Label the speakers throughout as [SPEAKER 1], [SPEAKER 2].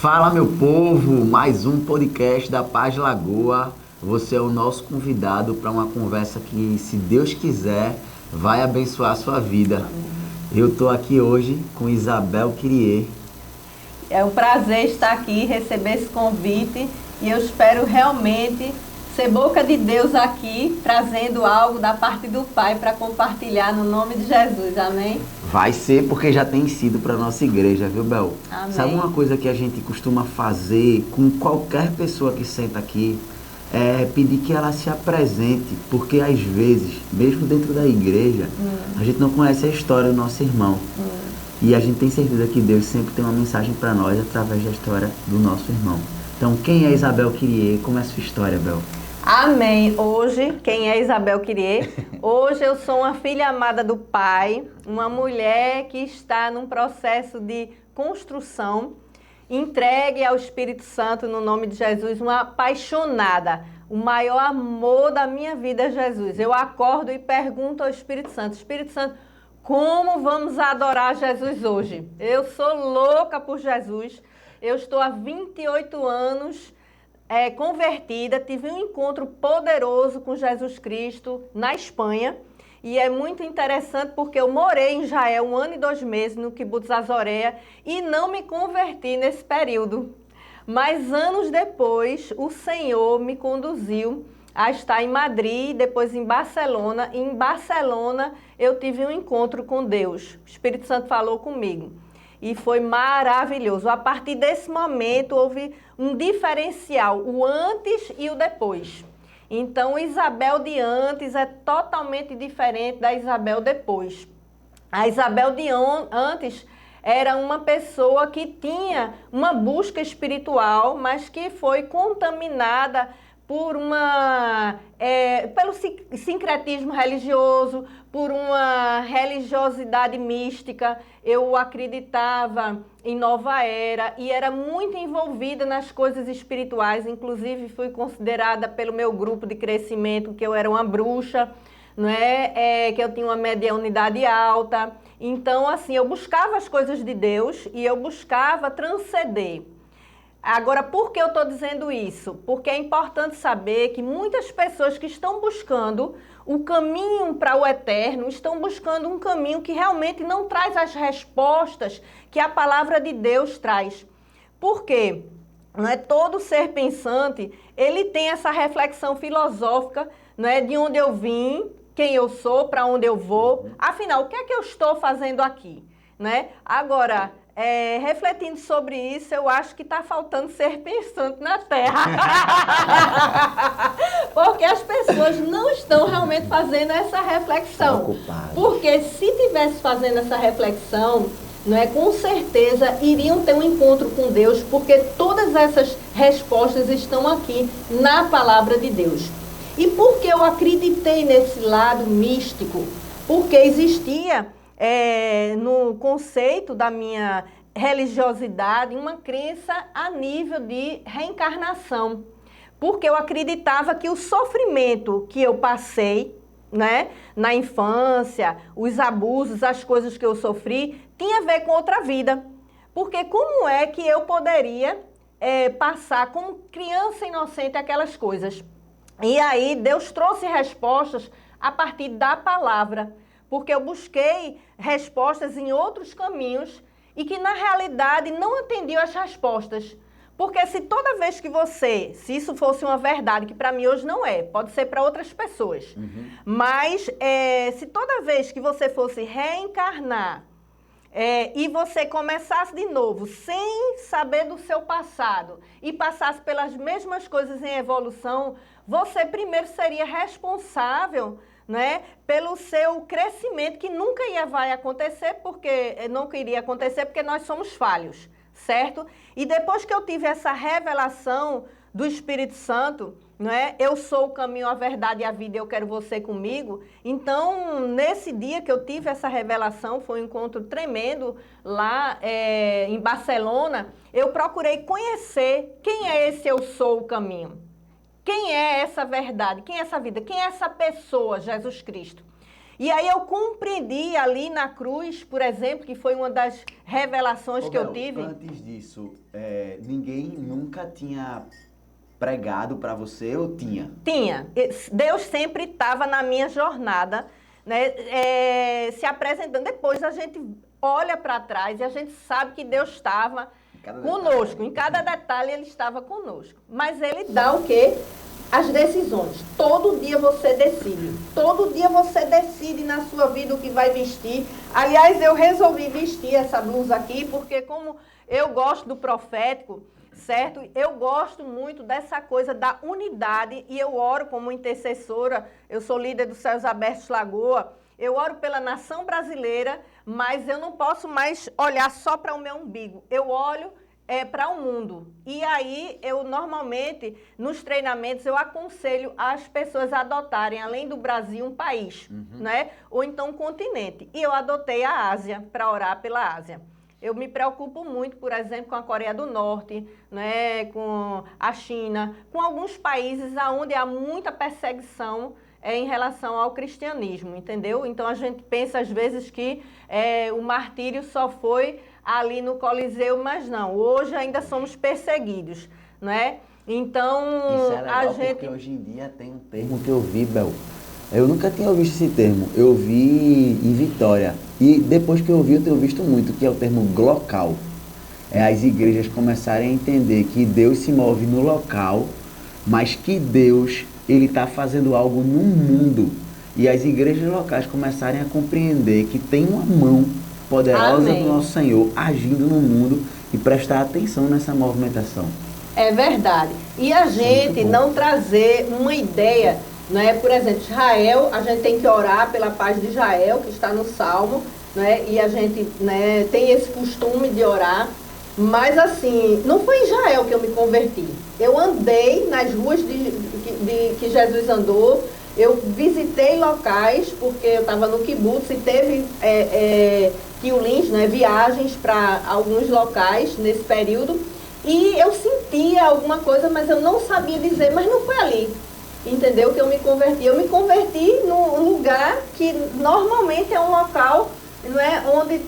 [SPEAKER 1] Fala, meu povo, mais um podcast da Paz Lagoa. Você é o nosso convidado para uma conversa que, se Deus quiser, vai abençoar a sua vida. Eu estou aqui hoje com Isabel Kyrie.
[SPEAKER 2] É um prazer estar aqui, receber esse convite, e eu espero realmente ser boca de Deus aqui, trazendo algo da parte do Pai para compartilhar no nome de Jesus, amém?
[SPEAKER 1] Vai ser, porque já tem sido para nossa igreja, viu, Bel?
[SPEAKER 2] Amém.
[SPEAKER 1] Sabe uma coisa que a gente costuma fazer com qualquer pessoa que senta aqui? É pedir que ela se apresente, porque às vezes, mesmo dentro da igreja, a gente não conhece a história do nosso irmão. E a gente tem certeza que Deus sempre tem uma mensagem para nós através da história do nosso irmão. Então, quem é Isabel Kyrie? Como é a sua história, Bel?
[SPEAKER 2] Amém. Hoje, quem é Isabel Kyrie? Hoje eu sou uma filha amada do Pai, uma mulher que está num processo de construção, entregue ao Espírito Santo no nome de Jesus, uma apaixonada. O maior amor da minha vida é Jesus. Eu acordo e pergunto ao Espírito Santo, como vamos adorar Jesus hoje? Eu sou louca por Jesus. Eu estou há 28 anos convertida, tive um encontro poderoso com Jesus Cristo na Espanha. E é muito interessante porque eu morei em Israel 1 ano e 2 meses no Kibbutz Azorea e não me converti nesse período. Mas anos depois, o Senhor me conduziu a estar em Madrid, depois em Barcelona. E em Barcelona eu tive um encontro com Deus. O Espírito Santo falou comigo. E foi maravilhoso. A partir desse momento houve um diferencial, o antes e o depois. Então, Isabel de antes é totalmente diferente da Isabel depois. A Isabel de antes era uma pessoa que tinha uma busca espiritual, mas que foi contaminada por pelo sincretismo religioso, por uma religiosidade mística. Eu acreditava em nova era e era muito envolvida nas coisas espirituais. Inclusive, fui considerada pelo meu grupo de crescimento que eu era uma bruxa, não é? Que eu tinha uma mediunidade alta. Então, assim, eu buscava as coisas de Deus e eu buscava transcender. Agora, por que eu estou dizendo isso? Porque é importante saber que muitas pessoas que estão buscando o caminho para o eterno, estão buscando um caminho que realmente não traz as respostas que a palavra de Deus traz. Por quê? Não é? Todo ser pensante, ele tem essa reflexão filosófica, não é? De onde eu vim, quem eu sou, para onde eu vou. Afinal, o que é que eu estou fazendo aqui? Né? Agora, refletindo sobre isso, eu acho que está faltando ser pensante na Terra. Porque as pessoas não estão realmente fazendo essa reflexão. Porque se tivesse fazendo essa reflexão, não é, com certeza iriam ter um encontro com Deus, porque todas essas respostas estão aqui na palavra de Deus. E por que eu acreditei nesse lado místico? Porque existia no conceito da minha religiosidade uma crença a nível de reencarnação. Porque eu acreditava que o sofrimento que eu passei, né, na infância, os abusos, as coisas que eu sofri, tinha a ver com outra vida. Porque como é que eu poderia passar como criança inocente aquelas coisas? E aí Deus trouxe respostas a partir da palavra, porque eu busquei respostas em outros caminhos e que na realidade não atendiam as respostas. Porque se toda vez que se isso fosse uma verdade, que para mim hoje não é, pode ser para outras pessoas, mas se toda vez que você fosse reencarnar e você começasse de novo, sem saber do seu passado, e passasse pelas mesmas coisas em evolução, você primeiro seria responsável, né, pelo seu crescimento, que nunca vai acontecer, porque nunca iria acontecer, porque nós somos falhos, certo? E depois que eu tive essa revelação do Espírito Santo, não é? Eu sou o caminho, a verdade e a vida, eu quero você comigo. Então, nesse dia que eu tive essa revelação, foi um encontro tremendo lá em Barcelona, eu procurei conhecer quem é esse eu sou o caminho. Quem é essa verdade? Quem é essa vida? Quem é essa pessoa, Jesus Cristo? E aí eu compreendi ali na cruz, por exemplo, que foi uma das revelações que eu tive.
[SPEAKER 1] Antes disso, ninguém nunca tinha pregado para você ou tinha?
[SPEAKER 2] Tinha. Deus sempre estava na minha jornada, né, se apresentando. Depois a gente olha para trás e a gente sabe que Deus estava conosco. Em cada detalhe Ele estava conosco. Mas Ele dá o quê? As decisões. Todo dia você decide. Todo dia você decide na sua vida o que vai vestir. Aliás, eu resolvi vestir essa blusa aqui porque como eu gosto do profético, certo? Eu gosto muito dessa coisa da unidade e eu oro como intercessora. Eu sou líder do Céus Abertos Lagoa. Eu oro pela nação brasileira, mas eu não posso mais olhar só para o meu umbigo. Eu olho para o mundo. E aí, eu normalmente, nos treinamentos, eu aconselho as pessoas a adotarem, além do Brasil, um país, né? Ou então um continente. E eu adotei a Ásia, para orar pela Ásia. Eu me preocupo muito, por exemplo, com a Coreia do Norte, né? Com a China, com alguns países onde há muita perseguição em relação ao cristianismo, entendeu? Então, a gente pensa, às vezes, que o martírio só foi ali no Coliseu, mas não. Hoje ainda somos perseguidos, né? Então,
[SPEAKER 1] isso é legal, porque hoje em dia tem um termo que eu vi, Bel. Eu nunca tinha visto esse termo. Eu vi em Vitória. E depois que eu vi, eu tenho visto muito, que é o termo glocal. As igrejas começarem a entender que Deus se move no local, mas que Deus, Ele está fazendo algo no mundo. E as igrejas locais começarem a compreender que tem uma mão poderosa do nosso Senhor agindo no mundo e prestar atenção nessa movimentação.
[SPEAKER 2] É verdade. E a gente não trazer uma ideia, né? Por exemplo, Israel, a gente tem que orar pela paz de Israel, que está no Salmo, né? E a gente, né, tem esse costume de orar. Mas assim, não foi em Israel que eu me converti. Eu andei nas ruas que Jesus andou. Eu visitei locais, porque eu estava no kibbutz e teve quiulins, né, viagens para alguns locais nesse período. E eu sentia alguma coisa, mas eu não sabia dizer, mas não foi ali, entendeu, que eu me converti. Eu me converti num lugar que normalmente é um local, não é, onde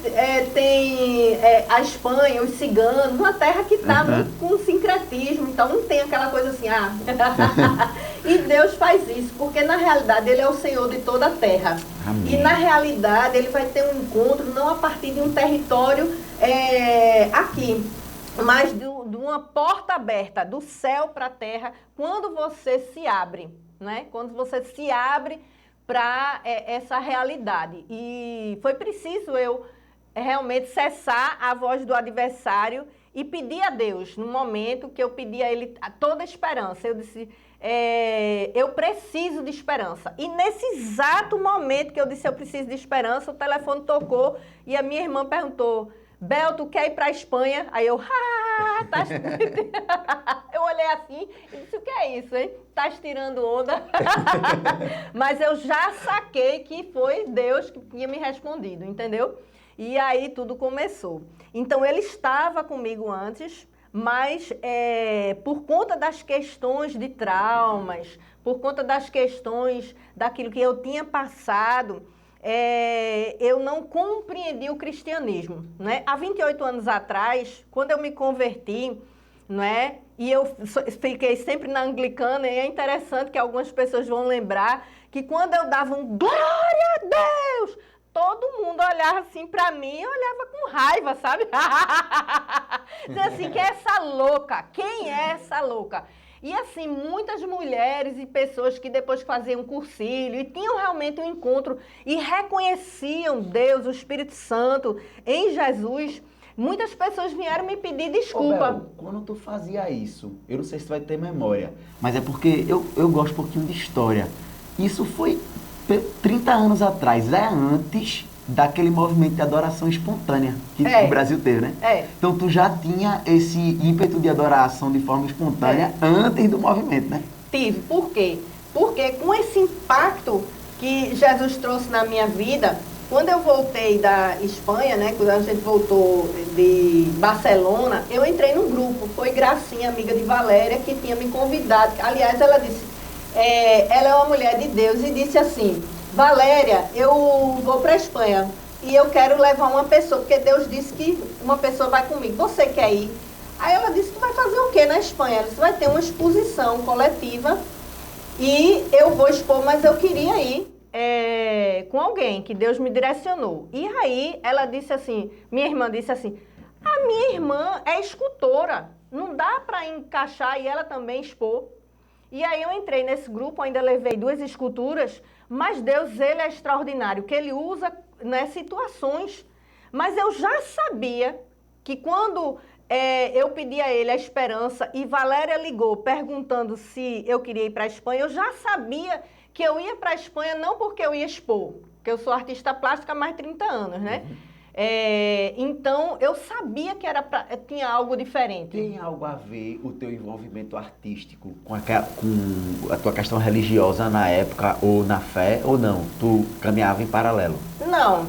[SPEAKER 2] tem a Espanha, os ciganos, uma terra que está com sincretismo, então não tem aquela coisa assim, e Deus faz isso, porque na realidade Ele é o Senhor de toda a terra. Amém. E na realidade Ele vai ter um encontro não a partir de um território aqui, mas de uma porta aberta do céu para a terra, quando você se abre, né? Quando você se abre para essa realidade. E foi preciso eu realmente cessar a voz do adversário e pedir a Deus, no momento que eu pedi a Ele toda a esperança. Eu disse, eu preciso de esperança. E nesse exato momento que eu disse, eu preciso de esperança, o telefone tocou e a minha irmã perguntou, Bel, tu quer ir para a Espanha? Aí eu, tá... Eu olhei assim e disse, o que é isso, hein? Tá tirando onda? Mas eu já saquei que foi Deus que tinha me respondido, entendeu? E aí tudo começou. Então Ele estava comigo antes, mas por conta das questões de traumas, por conta das questões daquilo que eu tinha passado, eu não compreendi o cristianismo, né? Há 28 anos atrás, quando eu me converti, né? E eu fiquei sempre na anglicana, e é interessante que algumas pessoas vão lembrar que quando eu dava um glória a Deus, todo mundo olhava assim pra mim e olhava com raiva, sabe? Diz assim, quem é essa louca? Quem é essa louca? E assim, muitas mulheres e pessoas que depois faziam cursilho e tinham realmente um encontro e reconheciam Deus, o Espírito Santo em Jesus, muitas pessoas vieram me pedir desculpa.
[SPEAKER 1] Bel, quando tu fazia isso, eu não sei se tu vai ter memória, mas é porque eu gosto um pouquinho de história. Isso foi 30 anos atrás, antes daquele movimento de adoração espontânea que o Brasil teve, né? Então tu já tinha esse ímpeto de adoração de forma espontânea antes do movimento, né?
[SPEAKER 2] Tive. Por quê? Porque com esse impacto que Jesus trouxe na minha vida, quando eu voltei da Espanha, né? Quando a gente voltou de Barcelona, eu entrei num grupo. Foi Gracinha, amiga de Valéria, que tinha me convidado. Aliás, ela disse, ela é uma mulher de Deus e disse assim, Valéria, eu vou para a Espanha e eu quero levar uma pessoa, porque Deus disse que uma pessoa vai comigo. Você quer ir? Aí ela disse que vai fazer o quê na Espanha? Ela disse, vai ter uma exposição coletiva e eu vou expor, mas eu queria ir com alguém que Deus me direcionou. E aí ela disse assim, minha irmã disse assim, a minha irmã é escultora, não dá para encaixar e ela também expor. E aí eu entrei nesse grupo, ainda levei 2 esculturas, mas Deus, ele é extraordinário, que ele usa, né, situações. Mas eu já sabia que quando eu pedi a ele a esperança e Valéria ligou perguntando se eu queria ir para a Espanha, eu já sabia que eu ia para a Espanha não porque eu ia expor, porque eu sou artista plástica há mais de 30 anos, né? Então, eu sabia que tinha algo diferente.
[SPEAKER 1] Tem algo a ver o teu envolvimento artístico com a tua questão religiosa na época, ou na fé, ou não? Tu caminhava em paralelo?
[SPEAKER 2] Não,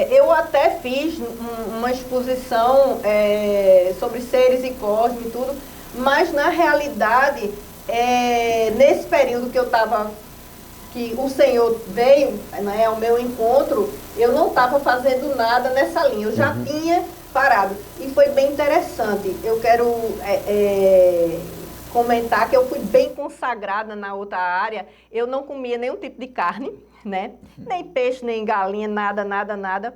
[SPEAKER 2] eu até fiz uma exposição sobre seres e cosmos e tudo, mas na realidade, nesse período que eu estava, que o Senhor veio, né, ao meu encontro, eu não estava fazendo nada nessa linha, eu já tinha parado. E foi bem interessante. Eu quero comentar que eu fui bem consagrada na outra área. Eu não comia nenhum tipo de carne, né? Nem peixe, nem galinha, nada, nada, nada.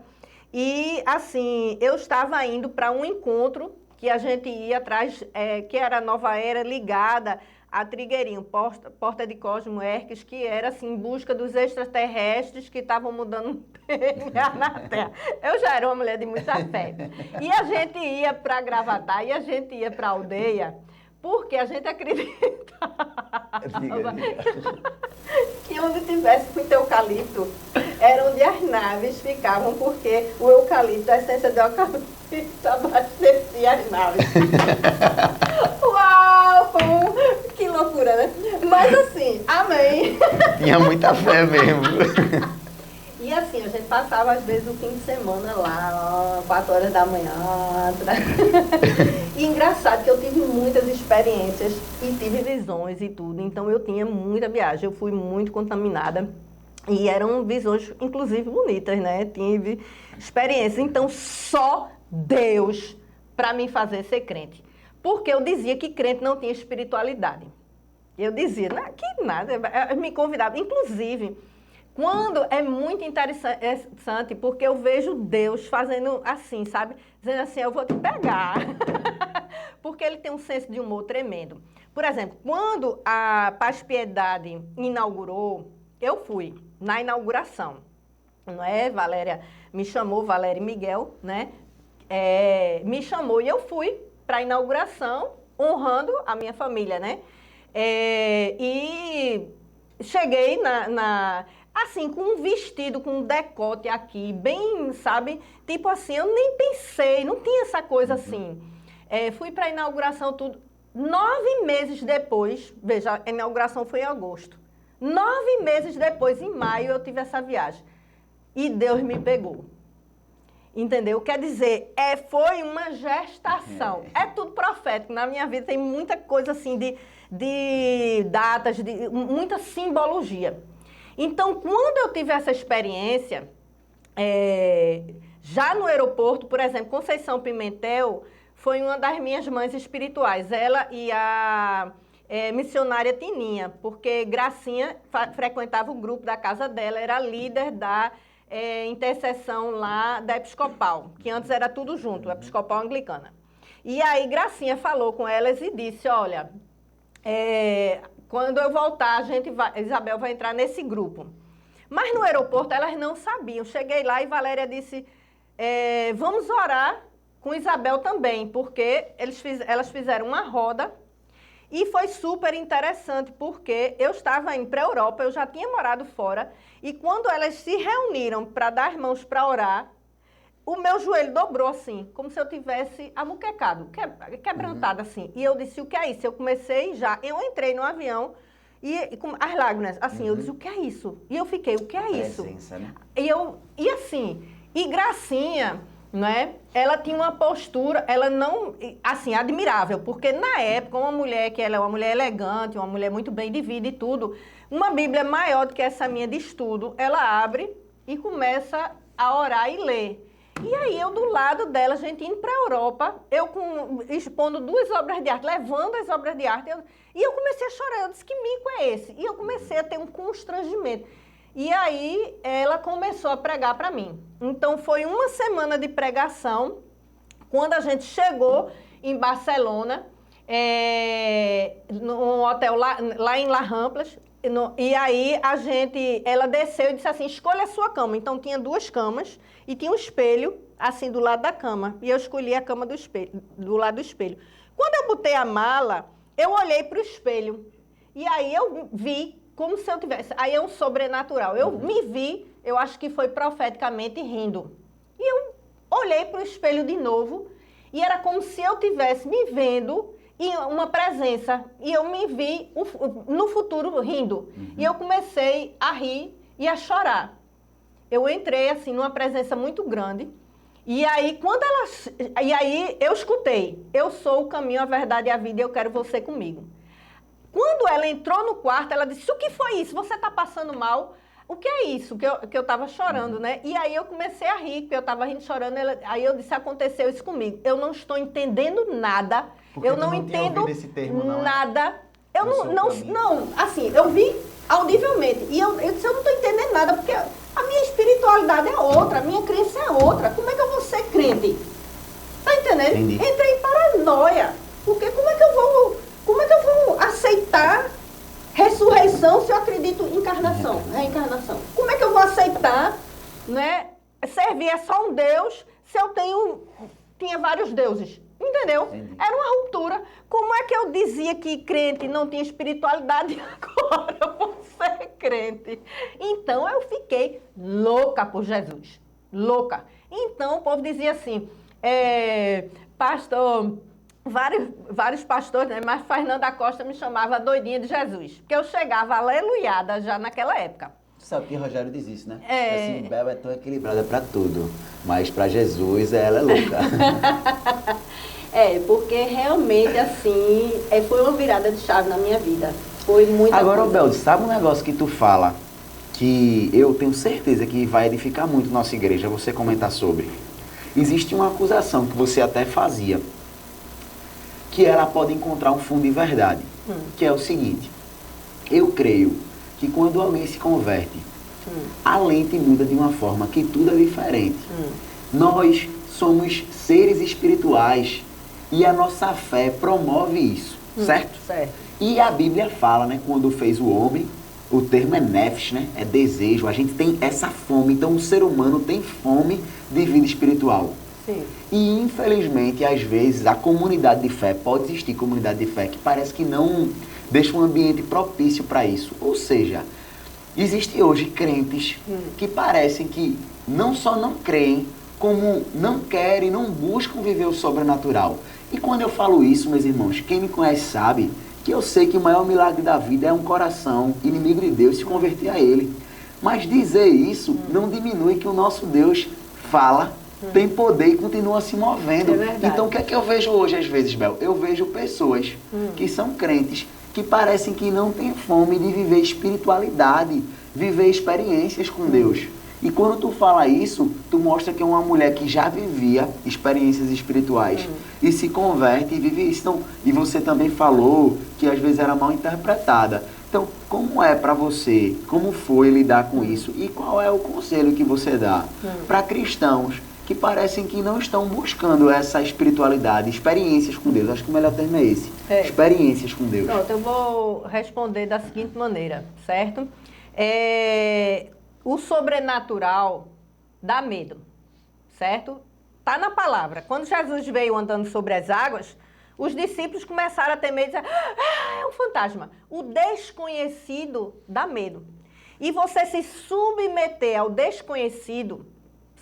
[SPEAKER 2] E, assim, eu estava indo para um encontro que a gente ia atrás, que era a Nova Era ligada a Trigueirinho, Porta de Cosmo Herques, que era assim, em busca dos extraterrestres que estavam mudando o DNA na Terra. Eu já era uma mulher de muita fé. E a gente ia para Gravatar e a gente ia para a aldeia, porque a gente acreditava que onde tivesse muito eucalipto era onde as naves ficavam, porque o eucalipto, a essência do eucalipto abastecia as naves. Uau! Que loucura, né? Mas assim, amém.
[SPEAKER 1] Tinha muita fé mesmo.
[SPEAKER 2] E assim, a gente passava às vezes o fim de semana lá, 4 horas da manhã. E engraçado que eu tive muitas experiências e tive visões e tudo. Então eu tinha muita viagem, eu fui muito contaminada. E eram visões, inclusive, bonitas, né? Tive experiências. Então, só Deus para me fazer ser crente. Porque eu dizia que crente não tinha espiritualidade. Eu dizia, que nada, eu me convidava. Inclusive, quando é muito interessante, porque eu vejo Deus fazendo assim, sabe? Dizendo assim, eu vou te pegar. Porque ele tem um senso de humor tremendo. Por exemplo, quando a Paz Piedade inaugurou, eu fui na inauguração, não é? Valéria me chamou, Valéria e Miguel, né? Me chamou e eu fui para a inauguração, honrando a minha família, né? E cheguei assim, com um vestido, com um decote aqui, bem, sabe? Tipo assim, eu nem pensei, não tinha essa coisa assim. Fui para a inauguração, tudo. 9 meses depois, veja, a inauguração foi em agosto. 9 meses depois, em maio, eu tive essa viagem. E Deus me pegou. Entendeu? Quer dizer, foi uma gestação. É tudo profético. Na minha vida tem muita coisa assim de datas, de muita simbologia. Então, quando eu tive essa experiência, já no aeroporto, por exemplo, Conceição Pimentel foi uma das minhas mães espirituais. Ela e a missionária Tininha, porque Gracinha frequentava o grupo da casa dela, era líder da intercessão lá da Episcopal, que antes era tudo junto, a Episcopal Anglicana. E aí Gracinha falou com elas e disse, olha, quando eu voltar, Isabel vai entrar nesse grupo. Mas no aeroporto elas não sabiam. Cheguei lá e Valéria disse, vamos orar com Isabel também, porque elas fizeram uma roda. E foi super interessante, porque eu estava indo para a Europa, eu já tinha morado fora, e quando elas se reuniram para dar as mãos para orar, o meu joelho dobrou assim, como se eu tivesse amuquecado, quebrantado assim. E eu disse, o que é isso? Eu entrei no avião, e com as lágrimas, assim, eu disse, o que é isso? E eu fiquei, o que é isso?
[SPEAKER 1] Essência, né?
[SPEAKER 2] E assim, e Gracinha, não é? Ela tinha uma postura, ela não, assim, admirável, porque na época uma mulher que ela é uma mulher elegante, uma mulher muito bem de vida e tudo, uma Bíblia maior do que essa minha de estudo, ela abre e começa a orar e ler. E aí eu do lado dela, a gente indo para a Europa, eu expondo 2 obras de arte, levando as obras de arte, e eu comecei a chorar, eu disse, que mico é esse? E eu comecei a ter um constrangimento. E aí ela começou a pregar para mim. Então foi uma semana de pregação, quando a gente chegou em Barcelona, num hotel lá em La Ramplas, e aí ela desceu e disse assim, escolha a sua cama. Então tinha 2 camas e tinha um espelho assim do lado da cama. E eu escolhi a cama do lado do espelho. Quando eu botei a mala, eu olhei para o espelho. E aí eu vi como se eu tivesse... Aí é um sobrenatural. Eu me vi, eu acho que foi profeticamente rindo. E eu olhei para o espelho de novo e era como se eu tivesse me vendo e uma presença. E eu me vi no futuro rindo. E eu comecei a rir e a chorar. Eu entrei assim numa presença muito grande. E aí eu escutei. Eu sou o caminho, a verdade e a vida e eu quero você comigo. Quando ela entrou no quarto, ela disse, o que foi isso? Você está passando mal? O que é isso? Que eu estava chorando, né? E aí eu comecei a rir, porque eu estava rindo, chorando. Aí eu disse, aconteceu isso comigo. Eu não estou entendendo nada.
[SPEAKER 1] Porque
[SPEAKER 2] eu não entendo esse termo, nada. Eu não, assim, eu vi audivelmente. E eu disse, eu não estou entendendo nada, porque a minha espiritualidade é outra, a minha crença é outra. Como é que eu vou ser crente? Tá entendendo?
[SPEAKER 1] Entendi.
[SPEAKER 2] Entrei em paranoia. Porque como é que eu vou aceitar ressurreição se eu acredito em reencarnação? Como é que eu vou aceitar, né, servir a só um Deus se eu tinha vários deuses? Entendeu?
[SPEAKER 1] Entendi.
[SPEAKER 2] Era uma ruptura. Como é que eu dizia que crente não tinha espiritualidade e agora eu vou ser crente? Então eu fiquei louca por Jesus. Louca. Então o povo dizia assim, pastor... Vários pastores, né? Mas Fernanda Costa me chamava doidinha de Jesus. Porque eu chegava aleluiada já naquela época.
[SPEAKER 1] Tu sabe que Rogério diz isso, né? Assim, Bel é tão equilibrada para tudo, mas para Jesus ela é louca.
[SPEAKER 2] Porque realmente, assim, foi uma virada de chave na minha vida. Foi muito.
[SPEAKER 1] Agora, Bel, sabe um negócio que tu fala, que eu tenho certeza que vai edificar muito nossa igreja, você comentar sobre. Existe uma acusação que você até fazia, que ela pode encontrar um fundo de verdade, que é o seguinte, eu creio que quando alguém se converte, a lente muda de uma forma que tudo é diferente. Nós somos seres espirituais e a nossa fé promove isso, certo?
[SPEAKER 2] Certo.
[SPEAKER 1] E a Bíblia fala, né, quando fez o homem, o termo é nefesh, né, é desejo, a gente tem essa fome, então o ser humano tem fome de vida espiritual.
[SPEAKER 2] Sim.
[SPEAKER 1] E infelizmente, às vezes, a comunidade de fé, pode existir comunidade de fé que parece que não deixa um ambiente propício para isso. Ou seja, existem hoje crentes que parecem que não só não creem, como não querem, não buscam viver o sobrenatural. E quando eu falo isso, meus irmãos, quem me conhece sabe que eu sei que o maior milagre da vida é um coração inimigo de Deus se converter a Ele. Mas dizer isso não diminui que o nosso Deus fala, tem poder e continua se movendo.
[SPEAKER 2] É verdade.
[SPEAKER 1] Então, o que é que eu vejo hoje, às vezes, Bel? Eu vejo pessoas que são crentes, que parecem que não têm fome de viver espiritualidade, viver experiências com Deus. E quando tu fala isso, tu mostra que é uma mulher que já vivia experiências espirituais e se converte e vive isso. Então, e você também falou que às vezes era mal interpretada. Então, como é para você, como foi lidar com isso e qual é o conselho que você dá para cristãos que parecem que não estão buscando essa espiritualidade, experiências com Deus? Acho que o melhor termo é esse, experiências com Deus.
[SPEAKER 2] Pronto, eu vou responder da seguinte maneira, certo? O sobrenatural dá medo, certo? Está na palavra. Quando Jesus veio andando sobre as águas, os discípulos começaram a ter medo e dizer, é um fantasma. O desconhecido dá medo. E você se submeter ao desconhecido,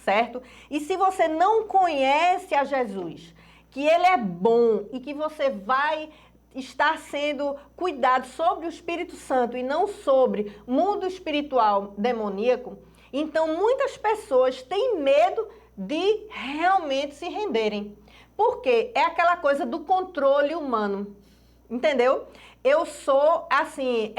[SPEAKER 2] certo? E se você não conhece a Jesus, que Ele é bom e que você vai estar sendo cuidado sobre o Espírito Santo e não sobre mundo espiritual demoníaco, então muitas pessoas têm medo de realmente se renderem. Porque é aquela coisa do controle humano, entendeu? Eu sou, assim,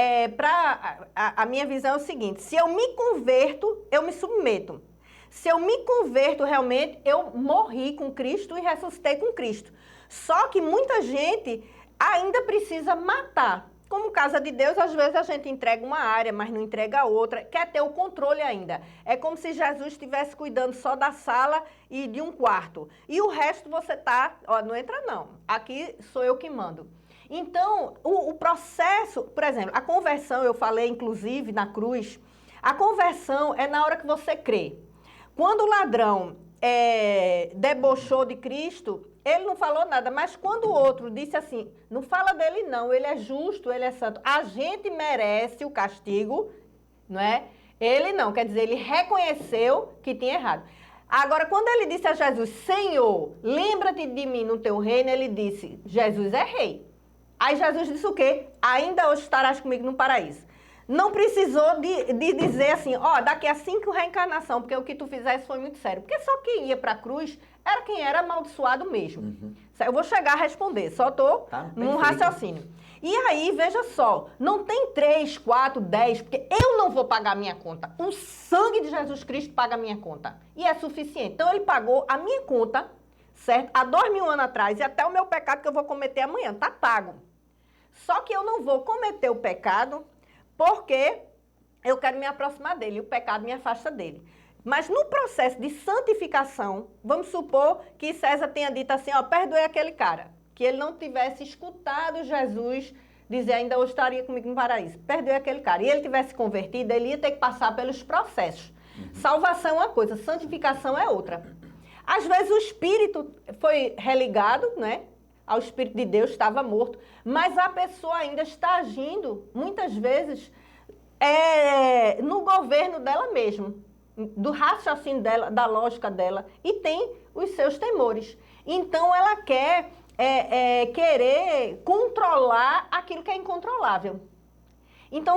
[SPEAKER 2] a minha visão é o seguinte, se eu me converto, eu me submeto. Se eu me converto realmente, eu morri com Cristo e ressuscitei com Cristo. Só que muita gente ainda precisa matar. Como casa de Deus, às vezes a gente entrega uma área, mas não entrega a outra, quer ter o controle ainda. É como se Jesus estivesse cuidando só da sala e de um quarto. E o resto você tá, ó, não entra não, aqui sou eu que mando. Então, o processo, por exemplo, a conversão, eu falei inclusive na cruz, a conversão é na hora que você crê. Quando o ladrão debochou de Cristo, ele não falou nada, mas quando o outro disse assim, não fala dele não, ele é justo, ele é santo, a gente merece o castigo, não é? Ele não, quer dizer, ele reconheceu que tinha errado. Agora, quando ele disse a Jesus, Senhor, lembra-te de mim no teu reino, ele disse, Jesus é rei. Aí Jesus disse o quê? Ainda hoje estarás comigo no paraíso. Não precisou de dizer assim, ó, daqui a 5 reencarnação, porque o que tu fizesse foi muito sério. Porque só quem ia para a cruz era quem era amaldiçoado mesmo. Uhum. Eu vou chegar a responder, só estou num raciocínio. E aí, veja só, não tem 3, 4, 10, porque eu não vou pagar a minha conta. O sangue de Jesus Cristo paga a minha conta. E é suficiente. Então, ele pagou a minha conta, certo? Há 2.000 anos atrás, e até o meu pecado que eu vou cometer amanhã, tá pago. Só que eu não vou cometer o pecado porque eu quero me aproximar dele, e o pecado me afasta dele. Mas no processo de santificação, vamos supor que César tenha dito assim, ó, perdoe aquele cara, que ele não tivesse escutado Jesus dizer, ainda hoje estaria comigo no paraíso. Perdoe aquele cara. E ele tivesse convertido, ele ia ter que passar pelos processos. Salvação é uma coisa, santificação é outra. Às vezes o espírito foi religado, né? Ao Espírito de Deus, estava morto, mas a pessoa ainda está agindo, muitas vezes, no governo dela mesma, do raciocínio dela, da lógica dela, e tem os seus temores. Então, ela quer querer controlar aquilo que é incontrolável. Então,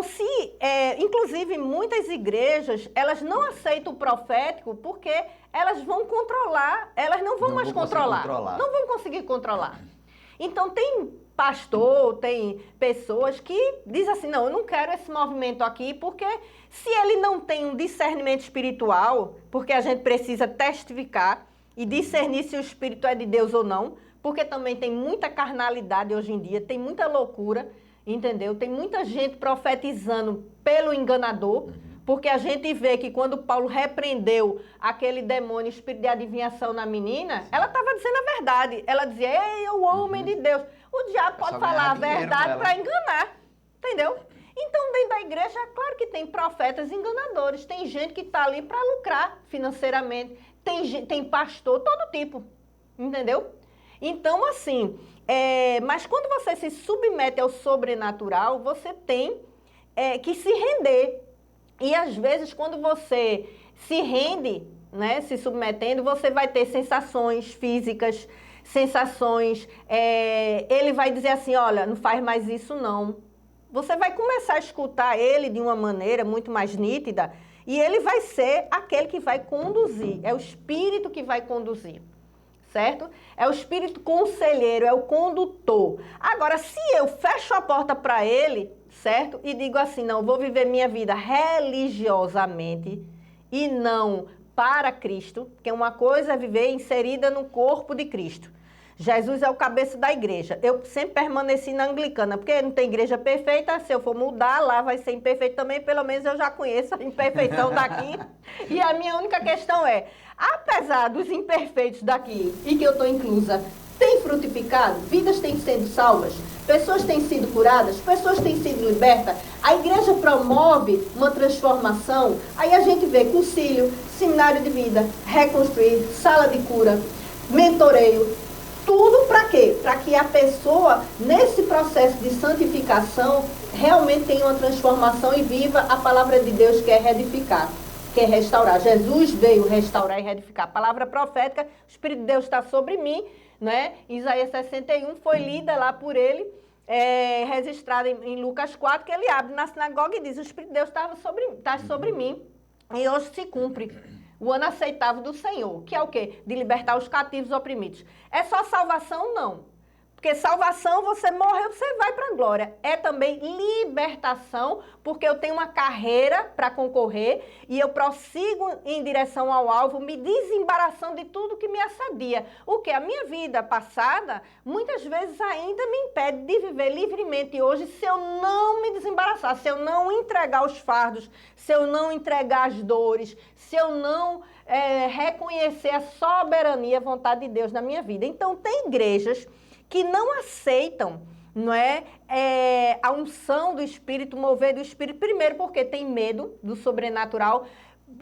[SPEAKER 2] inclusive, muitas igrejas, elas não aceitam o profético porque elas vão controlar, elas não vão mais controlar, não vão conseguir controlar. Então, tem pastor, tem pessoas que dizem assim, não, eu não quero esse movimento aqui, porque se ele não tem um discernimento espiritual, porque a gente precisa testificar e discernir se o espírito é de Deus ou não, porque também tem muita carnalidade hoje em dia, tem muita loucura, entendeu? Tem muita gente profetizando pelo enganador, porque a gente vê que quando Paulo repreendeu aquele demônio, espírito de adivinhação na menina, ela estava dizendo a verdade. Ela dizia, ei, o homem de Deus. O diabo pode falar a verdade para enganar, entendeu? Então, dentro da igreja, é claro que tem profetas enganadores. Tem gente que está ali para lucrar financeiramente. Tem pastor, todo tipo, entendeu? Então, assim, mas quando você se submete ao sobrenatural, você tem que se render. E às vezes, quando você se rende, né, se submetendo, você vai ter sensações físicas, sensações... ele vai dizer assim, olha, não faz mais isso não. Você vai começar a escutar ele de uma maneira muito mais nítida e ele vai ser aquele que vai conduzir. É o Espírito que vai conduzir, certo? É o Espírito conselheiro, é o condutor. Agora, se eu fecho a porta para ele, certo? E digo assim, não, vou viver minha vida religiosamente e não para Cristo, porque uma coisa é viver inserida no corpo de Cristo. Jesus é o cabeça da igreja. Eu sempre permaneci na anglicana, porque não tem igreja perfeita, se eu for mudar, lá vai ser imperfeito também, pelo menos eu já conheço a imperfeição daqui. E a minha única questão é, apesar dos imperfeitos daqui, e que eu estou inclusa, tem frutificado? Vidas têm sido salvas? Pessoas têm sido curadas? Pessoas têm sido libertas? A igreja promove uma transformação? Aí a gente vê concílio, seminário de vida, reconstruir, sala de cura, mentoreio. Tudo para quê? Para que a pessoa, nesse processo de santificação, realmente tenha uma transformação e viva a palavra de Deus, que é reedificar, que é restaurar. Jesus veio restaurar e reedificar. A palavra profética, o Espírito de Deus está sobre mim, né? Isaías 61 foi lida lá por ele, registrada em Lucas 4, que ele abre na sinagoga e diz, o Espírito de Deus está sobre mim, e hoje se cumpre. o ano aceitável do Senhor, que é o quê? De libertar os cativos oprimidos. É só salvação? Não. Porque salvação, você morreu, você vai para a glória. É também libertação, porque eu tenho uma carreira para concorrer e eu prossigo em direção ao alvo, me desembaraçando de tudo que me assedia. O que? A minha vida passada, muitas vezes ainda me impede de viver livremente hoje se eu não me desembaraçar, se eu não entregar os fardos, se eu não entregar as dores, se eu não reconhecer a soberania, a vontade de Deus na minha vida. Então, tem igrejas que não aceitam, não é, a unção do Espírito, mover do Espírito, primeiro porque tem medo do sobrenatural,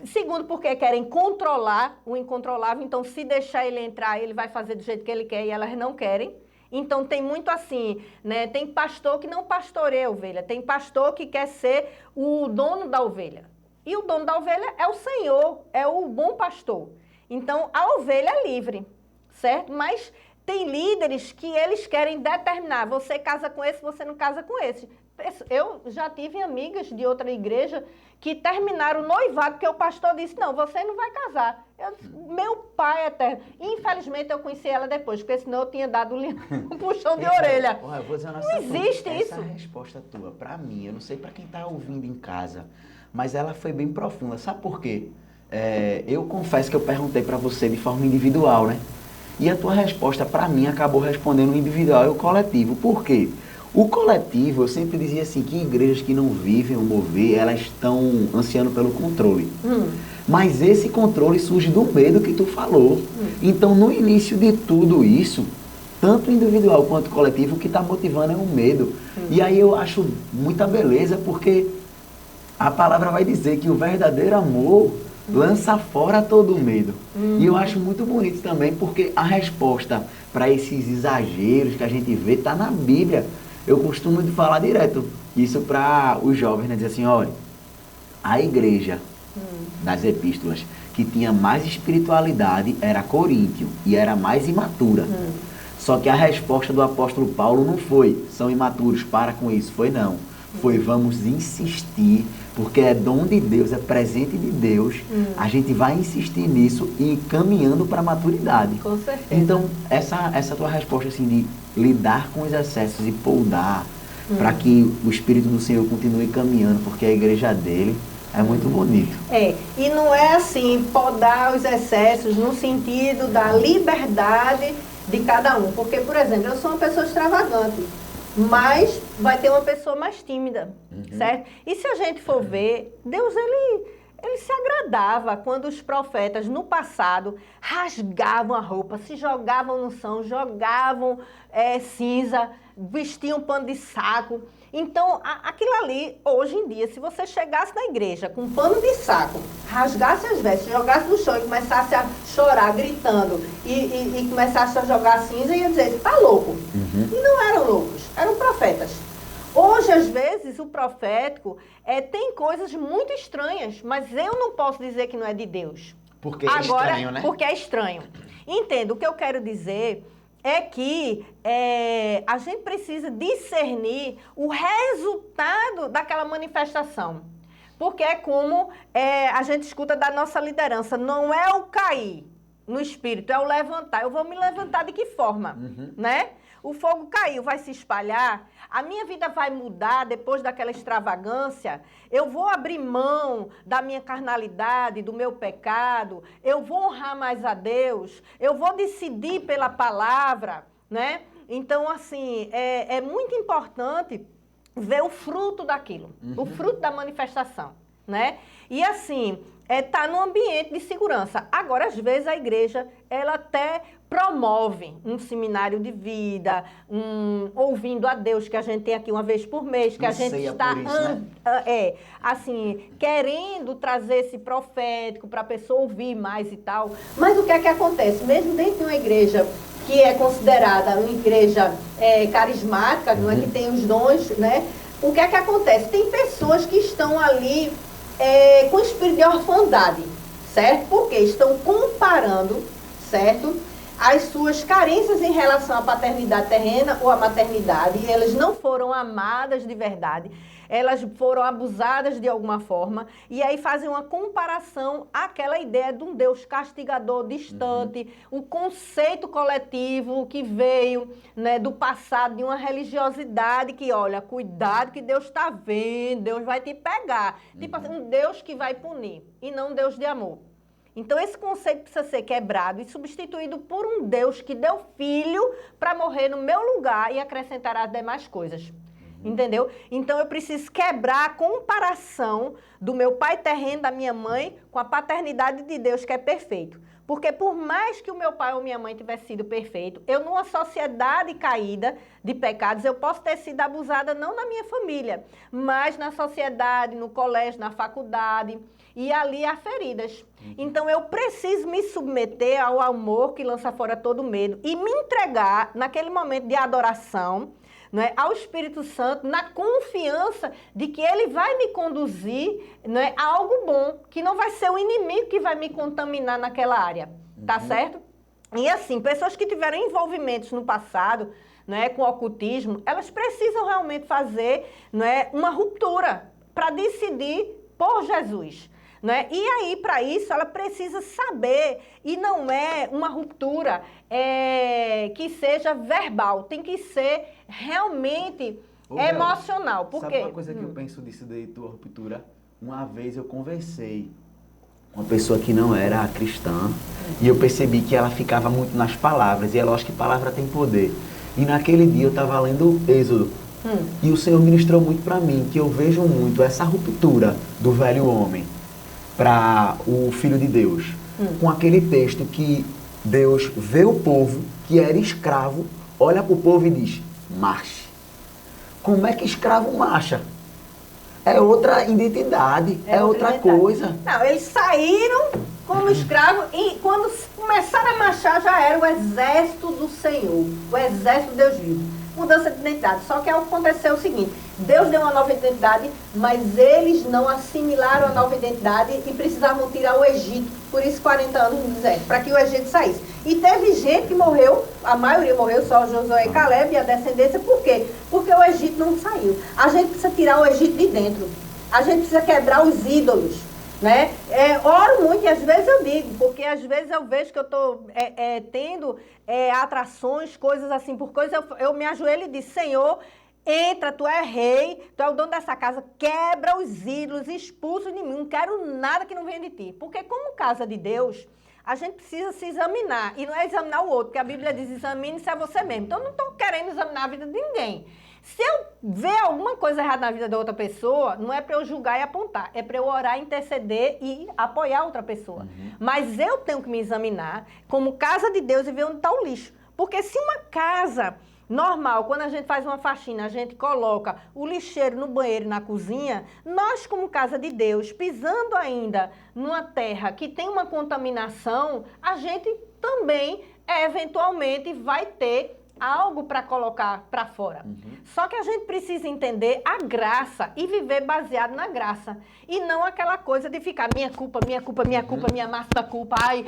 [SPEAKER 2] segundo porque querem controlar o incontrolável, então se deixar ele entrar, ele vai fazer do jeito que ele quer e elas não querem. Então tem muito assim, né? Tem pastor que não pastoreia a ovelha, tem pastor que quer ser o dono da ovelha. E o dono da ovelha é o Senhor, é o bom pastor. Então a ovelha é livre, certo? Mas tem líderes que eles querem determinar, você casa com esse, você não casa com esse. Eu já tive amigas de outra igreja que terminaram o noivado porque o pastor disse, não, você não vai casar. Eu disse, meu pai eterno. Infelizmente eu conheci ela depois, porque senão eu tinha dado um puxão de orelha.
[SPEAKER 1] Olha, eu vou dizer
[SPEAKER 2] não existe isso.
[SPEAKER 1] Essa resposta tua, pra mim, eu não sei pra quem tá ouvindo em casa, mas ela foi bem profunda. Sabe por quê? Eu confesso que eu perguntei pra você de forma individual, né? E a tua resposta, para mim, acabou respondendo o individual e o coletivo. Por quê? O coletivo, eu sempre dizia assim, que igrejas que não vivem o mover, elas estão ansiando pelo controle. Mas esse controle surge do medo que tu falou. Então, no início de tudo isso, tanto individual quanto coletivo, o que está motivando é o medo. E aí eu acho muita beleza, porque a palavra vai dizer que o verdadeiro amor lança fora todo o medo. E eu acho muito bonito também, porque a resposta para esses exageros que a gente vê está na Bíblia. Eu costumo de falar direto isso para os jovens, né? Dizer assim, olha, a igreja das epístolas que tinha mais espiritualidade era Coríntio e era mais imatura. Só que a resposta do apóstolo Paulo não foi, são imaturos, para com isso. Foi não. Foi, vamos insistir, porque é dom de Deus, é presente de Deus. A gente vai insistir nisso e caminhando para a maturidade.
[SPEAKER 2] Com certeza.
[SPEAKER 1] Então, essa tua resposta assim, de lidar com os excessos e poudar para que o Espírito do Senhor continue caminhando, porque a igreja dele é muito bonito.
[SPEAKER 2] E não é assim, podar os excessos no sentido da liberdade de cada um. Porque, por exemplo, eu sou uma pessoa extravagante, mas vai ter uma pessoa mais tímida, certo? E se a gente for ver, Deus, ele se agradava quando os profetas, no passado, rasgavam a roupa, se jogavam no chão, jogavam cinza, vestiam pano de saco. Então, aquilo ali, hoje em dia, se você chegasse na igreja com um pano de saco, rasgasse as vestes, jogasse no chão e começasse a chorar, gritando, e começasse a jogar cinza, ia dizer, tá louco. E não eram loucos, eram profetas. Hoje, às vezes, o profético tem coisas muito estranhas, mas eu não posso dizer que não é de Deus.
[SPEAKER 1] Porque é estranho, né?
[SPEAKER 2] Porque é estranho. Entendo, o que eu quero dizer é que a gente precisa discernir o resultado daquela manifestação. Porque é como a gente escuta da nossa liderança, não é o cair no espírito, é o levantar. Eu vou me levantar de que forma, né? O fogo caiu, vai se espalhar, a minha vida vai mudar depois daquela extravagância, eu vou abrir mão da minha carnalidade, do meu pecado, eu vou honrar mais a Deus, eu vou decidir pela palavra, né? Então, assim, é muito importante ver o fruto daquilo, o fruto da manifestação, né? E assim, tá num ambiente de segurança. Agora, às vezes, a igreja, ela até promove um seminário de vida, ouvindo a Deus, que a gente tem aqui uma vez por mês, que a gente está assim, querendo trazer esse profético para a pessoa ouvir mais e tal. Mas o que é que acontece? Mesmo dentro de uma igreja que é considerada uma igreja carismática, não é, que tem os dons, né? O que é que acontece? Tem pessoas que estão ali com espírito de orfandade, certo? Porque estão comparando, certo? as suas carências em relação à paternidade terrena ou à maternidade, elas não foram amadas de verdade, elas foram abusadas de alguma forma, e aí fazem uma comparação àquela ideia de um Deus castigador, distante, o conceito coletivo que veio, né, do passado, de uma religiosidade que, olha, cuidado que Deus está vendo, Deus vai te pegar. Tipo assim, um Deus que vai punir, e não um Deus de amor. Então, esse conceito precisa ser quebrado e substituído por um Deus que deu filho para morrer no meu lugar e acrescentar as demais coisas. Entendeu? Então, eu preciso quebrar a comparação do meu pai terreno, da minha mãe, com a paternidade de Deus, que é perfeito. Porque por mais que o meu pai ou minha mãe tivesse sido perfeito, eu numa sociedade caída de pecados, eu posso ter sido abusada não na minha família, mas na sociedade, no colégio, na faculdade, e ali há feridas. Então eu preciso me submeter ao amor que lança fora todo medo e me entregar naquele momento de adoração, não é, ao Espírito Santo, na confiança de que Ele vai me conduzir, não é, a algo bom, que não vai ser o inimigo que vai me contaminar naquela área, tá certo? E assim, pessoas que tiveram envolvimentos no passado, não é, com o ocultismo, elas precisam realmente fazer, não é, uma ruptura para decidir por Jesus. Né? E aí, para isso, ela precisa saber, e não é uma ruptura que seja verbal, tem que ser realmente emocional. Por quê?
[SPEAKER 1] Sabe uma coisa que eu penso disso daí, tua ruptura? Uma vez eu conversei com uma pessoa que não era cristã, e eu percebi que ela ficava muito nas palavras, e é lógico que palavra tem poder. E naquele dia eu estava lendo Êxodo, e o Senhor ministrou muito para mim, que eu vejo muito essa ruptura do velho homem para o Filho de Deus, com aquele texto que Deus vê o povo que era escravo, olha para o povo e diz, marche. Como é que escravo marcha? É outra identidade, é outra coisa.
[SPEAKER 2] Não, eles saíram como escravos e quando começaram a marchar já era o exército do Senhor, o exército de Deus vivo. Mudança de identidade. Só que aconteceu o seguinte, Deus deu uma nova identidade, mas eles não assimilaram a nova identidade e precisavam tirar o Egito. Por isso 40 anos no deserto, para que o Egito saísse. E teve gente que morreu, a maioria morreu, só Josué e Caleb e a descendência. Por quê? Porque o Egito não saiu. A gente precisa tirar o Egito de dentro. A gente precisa quebrar os ídolos. Né? Oro muito e às vezes eu digo, porque às vezes eu vejo que eu estou tendo atrações, coisas assim, por coisas eu me ajoelho e digo, Senhor, entra, tu é rei, tu é o dono dessa casa, quebra os ídolos, expulsa de mim, não quero nada que não venha de ti. Porque como casa de Deus, a gente precisa se examinar, e não é examinar o outro, porque a Bíblia diz, examine-se a você mesmo. Então eu não estou querendo examinar a vida de ninguém. Se eu ver alguma coisa errada na vida da outra pessoa, não é para eu julgar e apontar, é para eu orar, interceder e apoiar outra pessoa. Mas eu tenho que me examinar como casa de Deus e ver onde está o lixo. Porque se uma casa normal, quando a gente faz uma faxina, a gente coloca o lixeiro no banheiro e na cozinha, nós como casa de Deus, pisando ainda numa terra que tem uma contaminação, a gente também eventualmente vai ter algo para colocar para fora. Só que a gente precisa entender a graça e viver baseado na graça. E não aquela coisa de ficar minha culpa, minha culpa, minha culpa, minha máxima culpa. Ai,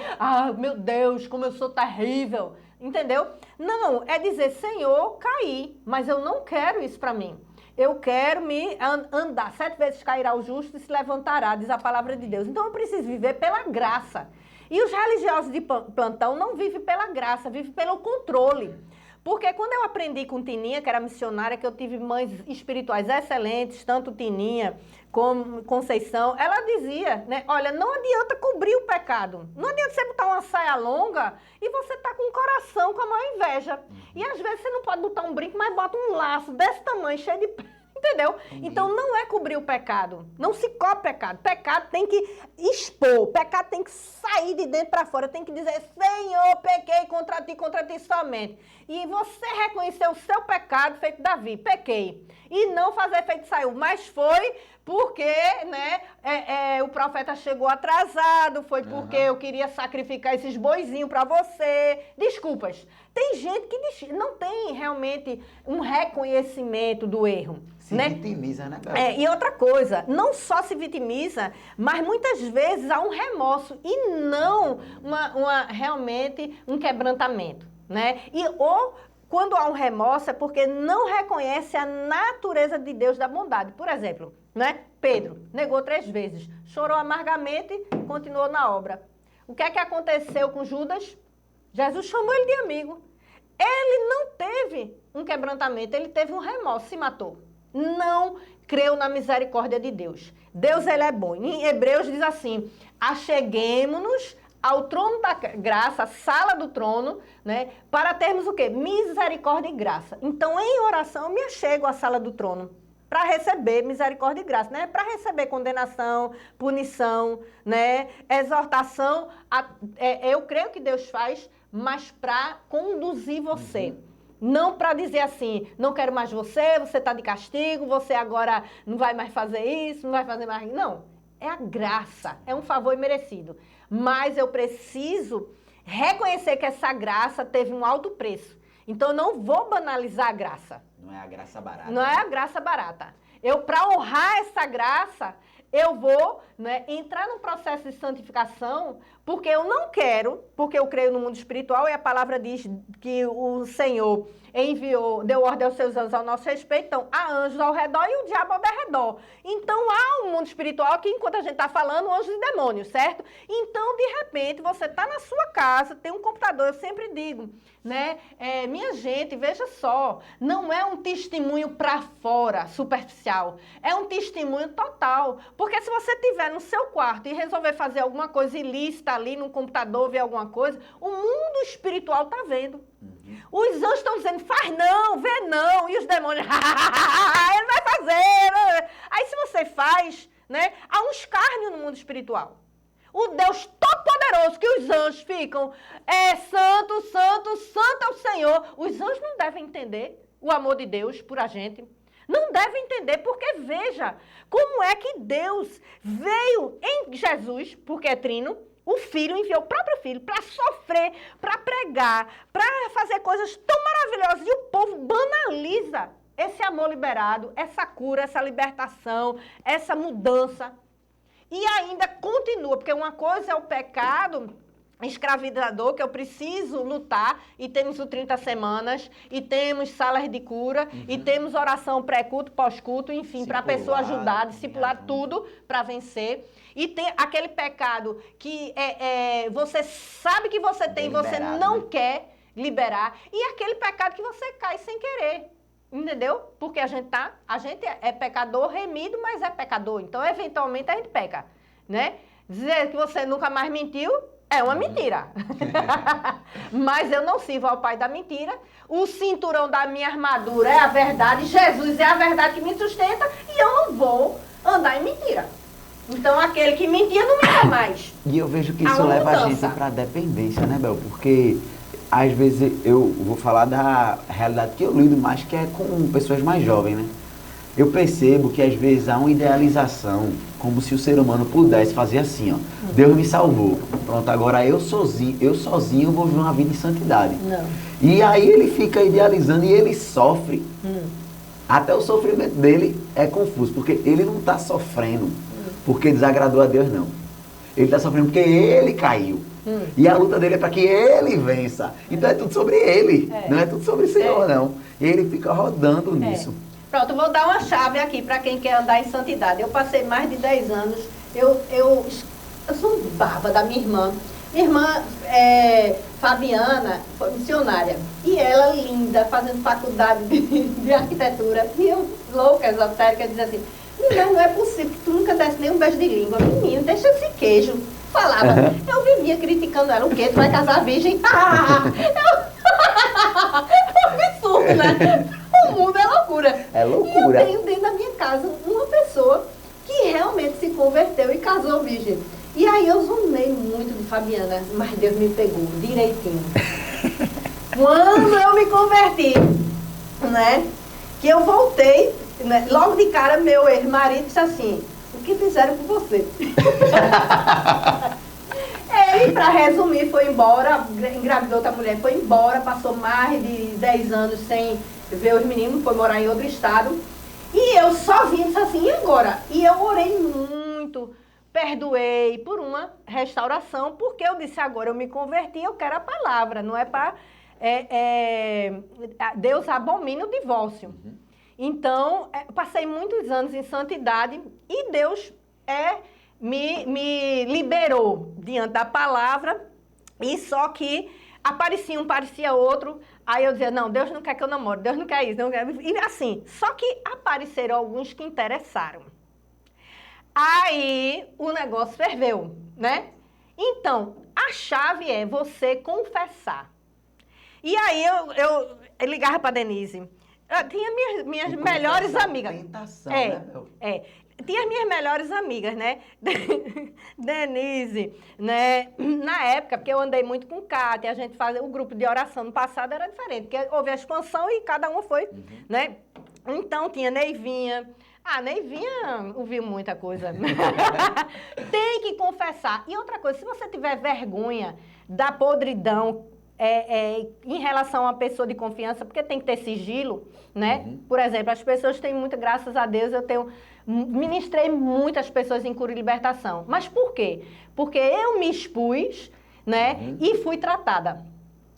[SPEAKER 2] meu Deus, como eu sou terrível. Entendeu? Não, é dizer, Senhor, caí, mas eu não quero isso para mim. Eu quero me andar. 7 vezes cairá o justo e se levantará, diz a palavra de Deus. Então eu preciso viver pela graça. E os religiosos de plantão não vivem pela graça, vivem pelo controle. Porque quando eu aprendi com Tininha, que era missionária, que eu tive mães espirituais excelentes, tanto Tininha como Conceição, ela dizia, né, olha, não adianta cobrir o pecado. Não adianta você botar uma saia longa e você tá com o coração com a maior inveja. E às vezes você não pode botar um brinco, mas bota um laço desse tamanho, cheio de... Entendeu? Então não é cobrir o pecado. Não se cobre pecado. Pecado tem que expor. Pecado tem que sair de dentro para fora. Tem que dizer, Senhor, pequei contra ti somente. e você reconhecer o seu pecado, feito Davi, pequei. E não fazer feito Saul, mas foi porque, né, o profeta chegou atrasado, foi porque eu queria sacrificar esses boizinhos para você. Desculpas. Tem gente que não tem realmente um reconhecimento do erro.
[SPEAKER 1] Se vitimiza, né, cara?
[SPEAKER 2] E outra coisa, não só se vitimiza, mas muitas vezes há um remorso e não realmente um quebrantamento, né? Ou quando há um remorso é porque não reconhece a natureza de Deus da bondade. Por exemplo, né? Pedro negou 3 vezes, chorou amargamente e continuou na obra. O que é que aconteceu com Judas? Jesus chamou ele de amigo. Ele não teve um quebrantamento, ele teve um remorso, se matou. Não creu na misericórdia de Deus. Deus, ele é bom. Em Hebreus diz assim, acheguemo-nos ao trono da graça, a sala do trono, né, para termos o quê? Misericórdia e graça. Então, em oração, eu me achego à sala do trono para receber misericórdia e graça, né? Para receber condenação, punição, né? Exortação. Eu creio que Deus faz, mas para conduzir você. Não para dizer assim, não quero mais você, você está de castigo, você agora não vai mais fazer isso, não vai fazer mais... Não, é a graça, é um favor imerecido. Mas eu preciso reconhecer que essa graça teve um alto preço. Então, eu não vou banalizar a graça.
[SPEAKER 1] Não é a graça barata.
[SPEAKER 2] Não é a graça barata. Para honrar essa graça, eu vou, né, entrar num processo de santificação, porque eu não quero, porque eu creio no mundo espiritual, e a palavra diz que o Senhor deu ordem aos seus anjos ao nosso respeito, então há anjos ao redor e o diabo ao derredor. Então há um mundo espiritual aqui, enquanto a gente está falando, anjos e demônios, certo? Então, de repente, você está na sua casa, tem um computador, eu sempre digo, né? Minha gente, veja só, não é um testemunho para fora, superficial, é um testemunho total, porque se você estiver no seu quarto e resolver fazer alguma coisa ilícita ali no computador, ver alguma coisa, o mundo espiritual está vendo. Os anjos estão dizendo, faz não, vê não, e os demônios, ele vai fazer. Aí se você faz, né, há um escárnio no mundo espiritual. O Deus Todo-Poderoso, que os anjos ficam, santo, santo, santo é o Senhor. Os anjos não devem entender o amor de Deus por a gente. Não devem entender, porque veja, como é que Deus veio em Jesus, porque é trino, o Filho enviou o próprio Filho para sofrer, para pregar, para fazer coisas tão maravilhosas. E o povo banaliza esse amor liberado, essa cura, essa libertação, essa mudança. E ainda continua, porque uma coisa é o pecado escravizador, que eu preciso lutar, e temos o 30 semanas, e temos salas de cura, e temos oração pré-culto, pós-culto, enfim, para a pessoa ajudar, discipular tudo para vencer. E tem aquele pecado que você sabe que você tem, você não quer liberar, e aquele pecado que você cai sem querer. Entendeu? Porque a gente é pecador remido, mas é pecador. Então, eventualmente, a gente peca, né? Dizer que você nunca mais mentiu é uma mentira. Mas eu não sirvo ao pai da mentira. O cinturão da minha armadura é a verdade. Jesus é a verdade que me sustenta. E eu não vou andar em mentira. Então, aquele que mentia não mentia mais.
[SPEAKER 1] E eu vejo que isso leva a gente para a dependência, né, Bel? Porque... às vezes eu vou falar da realidade que eu lido mais, que é com pessoas mais jovens, né? Eu percebo que às vezes há uma idealização, como se o ser humano pudesse fazer assim, ó. Deus me salvou. Pronto, agora eu sozinho vou viver uma vida de santidade.
[SPEAKER 2] Não.
[SPEAKER 1] E aí ele fica idealizando e ele sofre. Até o sofrimento dele é confuso, porque ele não está sofrendo porque desagradou a Deus, não. Ele está sofrendo porque ele caiu. E a luta dele é para que ele vença. Então é tudo sobre ele, não é tudo sobre o Senhor, não. E ele fica rodando nisso.
[SPEAKER 2] Pronto, vou dar uma chave aqui para quem quer andar em santidade. Eu passei mais de 10 anos, eu sou baba da minha irmã. Minha irmã, Fabiana, foi missionária. E ela, linda, fazendo faculdade de arquitetura. E eu, louca, esotérica, dizia assim, não é possível que tu nunca desse nem um beijo de língua. Menino, deixa esse queijo. Falava, eu vivia criticando ela, o quê? Tu vai casar virgem? É um absurdo, né? O mundo é loucura.
[SPEAKER 1] É loucura.
[SPEAKER 2] E eu tenho dentro da minha casa uma pessoa que realmente se converteu e casou virgem. E aí eu zonei muito de Fabiana, mas Deus me pegou direitinho. Quando eu me converti, né? Que eu voltei, né, logo de cara, meu ex-marido disse assim, o que fizeram com você? Ele, para resumir, foi embora, engravidou outra mulher, foi embora, passou mais de 10 anos sem ver os meninos, foi morar em outro estado. E eu sozinha disse assim, e agora? E eu orei muito, perdoei por uma restauração, porque eu disse, agora eu me converti, eu quero a palavra, não é para... Deus abomina o divórcio. Então, passei muitos anos em santidade e Deus me liberou diante da palavra, e só que aparecia um, parecia outro, aí eu dizia, não, Deus não quer que eu namore, Deus não quer isso, não quer... E assim, só que apareceram alguns que interessaram. Aí o negócio ferveu, né? Então, a chave é você confessar. E aí eu ligava para Denise. Eu tinha minhas melhores amigas.
[SPEAKER 1] Tentação, né, meu?
[SPEAKER 2] Tinha as minhas melhores amigas, né? Denise, né? Na época, porque eu andei muito com Cátia, a gente fazia o grupo de oração no passado era diferente, porque houve a expansão e cada uma foi, né? Então tinha Neivinha. Neivinha ouviu muita coisa. Tem que confessar. E outra coisa, se você tiver vergonha da podridão, em relação a uma pessoa de confiança, porque tem que ter sigilo, né? Por exemplo, as pessoas têm muito, graças a Deus, ministrei muitas pessoas em cura e libertação. Mas por quê? Porque eu me expus, né? E fui tratada,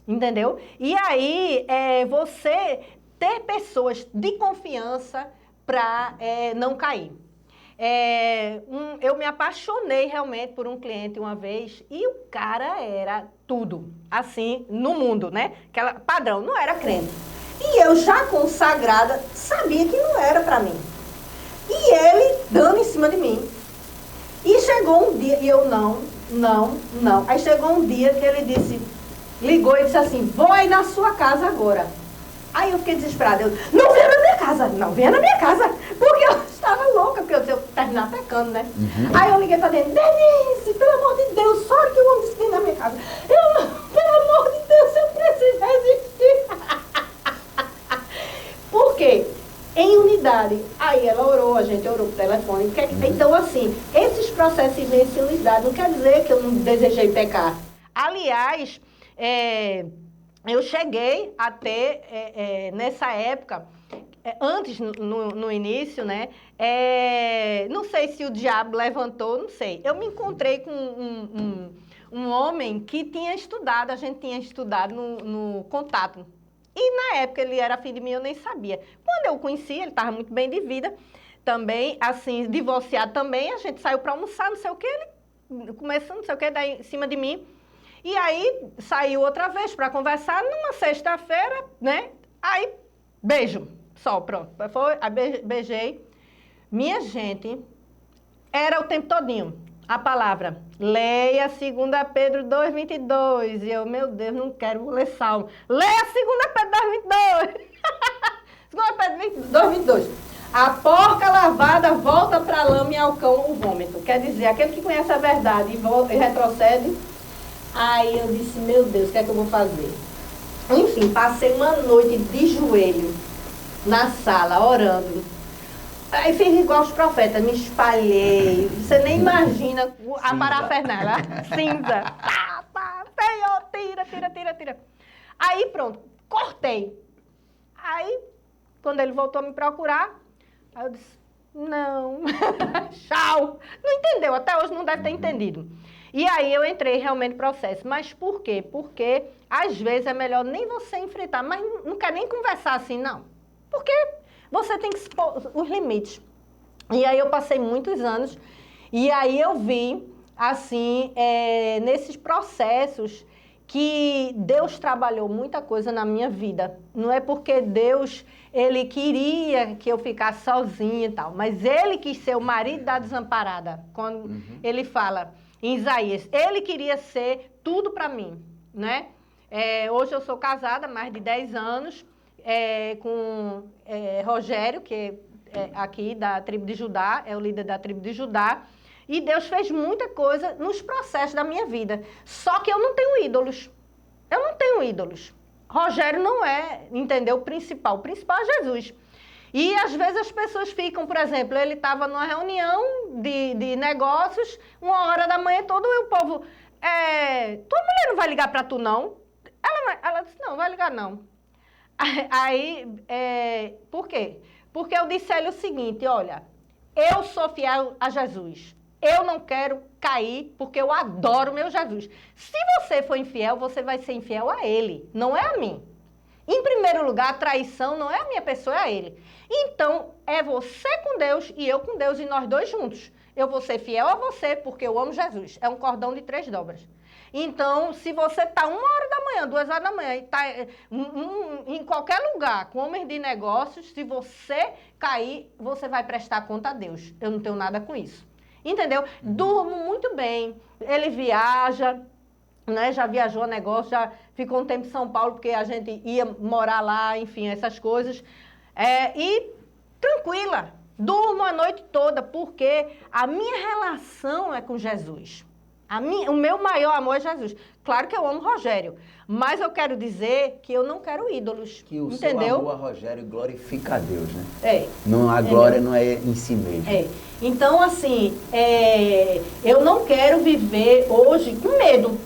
[SPEAKER 2] entendeu? E aí, você ter pessoas de confiança para não cair. Eu me apaixonei realmente por um cliente uma vez e o cara era tudo, assim, no mundo, né? Aquela padrão, não era crente. E eu já consagrada, sabia que não era para mim. E ele dando em cima de mim. E chegou um dia, e eu não. Aí chegou um dia que ele ligou e disse assim, vou aí na sua casa agora. Aí eu fiquei desesperada, não venha na minha casa, não venha na minha casa, porque eu estava louca, porque eu ia terminar pecando, né? Aí eu liguei para dentro, Denise, pelo amor de Deus, só que eu amo isso na minha casa. Eu não, pelo amor de Deus, eu preciso resistir. Por quê? Em unidade. Aí ela orou, a gente orou por telefone. Então, assim, esses processos de vivência em unidade não quer dizer que eu não desejei pecar. Aliás, eu cheguei a ter, nessa época, antes, no início, né? Não sei se o diabo levantou, não sei. Eu me encontrei com um homem que tinha estudado, a gente tinha estudado no contato. E na época ele era filho de mim, eu nem sabia. Quando eu o conheci, ele estava muito bem de vida, também, assim, divorciado também. A gente saiu para almoçar, não sei o que, ele começou, não sei o que, daí em cima de mim. E aí, saiu outra vez para conversar, numa sexta-feira, né? Aí, beijo, só, pronto. Aí beijei. Minha gente, era o tempo todinho a palavra. Leia 2 Pedro 2:22. E eu, meu Deus, não quero ler salmo. Leia 2 Pedro 2:22. 2 Pedro 2:22. A porca lavada volta para a lama e ao cão o vômito. Quer dizer, aquele que conhece a verdade e retrocede. Aí eu disse, meu Deus, o que é que eu vou fazer? Enfim, passei uma noite de joelho na sala, orando. Aí fiz igual os profetas, me espalhei. Você nem imagina a parafernália, cinza. Senhor, tira. Aí pronto, cortei. Aí, quando ele voltou a me procurar, aí eu disse, não, tchau. Não entendeu, até hoje não deve ter entendido. E aí eu entrei realmente no processo. Mas por quê? Porque às vezes é melhor nem você enfrentar, mas não quer nem conversar assim, não. Porque você tem que expor os limites. E aí eu passei muitos anos, e aí eu vi, assim, nesses processos, que Deus trabalhou muita coisa na minha vida. Não é porque Deus, Ele queria que eu ficasse sozinha e tal, mas Ele quis ser o marido da desamparada. Quando Ele fala em Isaías, Ele queria ser tudo para mim, né? Hoje eu sou casada há mais de 10 anos, com Rogério, que é aqui da tribo de Judá, é o líder da tribo de Judá. E Deus fez muita coisa nos processos da minha vida. Só que eu não tenho ídolos. Eu não tenho ídolos. Rogério não é, entendeu? O principal é Jesus. E às vezes as pessoas ficam, por exemplo, ele estava numa reunião de negócios, 1h da manhã, todo o povo, tua mulher não vai ligar para tu, não? Ela disse, não, vai ligar não. Aí, por quê? Porque eu disse a ele o seguinte, olha, eu sou fiel a Jesus. Eu não quero cair porque eu adoro meu Jesus. Se você for infiel, você vai ser infiel a ele, não é a mim. Em primeiro lugar, a traição não é a minha pessoa, é a ele. Então, é você com Deus e eu com Deus e nós dois juntos. Eu vou ser fiel a você porque eu amo Jesus. É um cordão de 3 dobras. Então, se você está 1h da manhã, 2h da manhã, e está em qualquer lugar com homens de negócios, se você cair, você vai prestar conta a Deus. Eu não tenho nada com isso. Entendeu? Durmo muito bem. Ele viaja, né? Já viajou a negócio, já ficou um tempo em São Paulo, porque a gente ia morar lá, enfim, essas coisas. E tranquila, durmo a noite toda, porque a minha relação é com Jesus. O meu maior amor é Jesus. Claro que eu amo Rogério, mas eu quero dizer que eu não quero ídolos.
[SPEAKER 1] Que o
[SPEAKER 2] entendeu?
[SPEAKER 1] seu amor a Rogério glorifica a Deus, né? A
[SPEAKER 2] Entendeu?
[SPEAKER 1] glória não é em si mesmo.
[SPEAKER 2] Então, assim, eu não quero viver hoje com medo.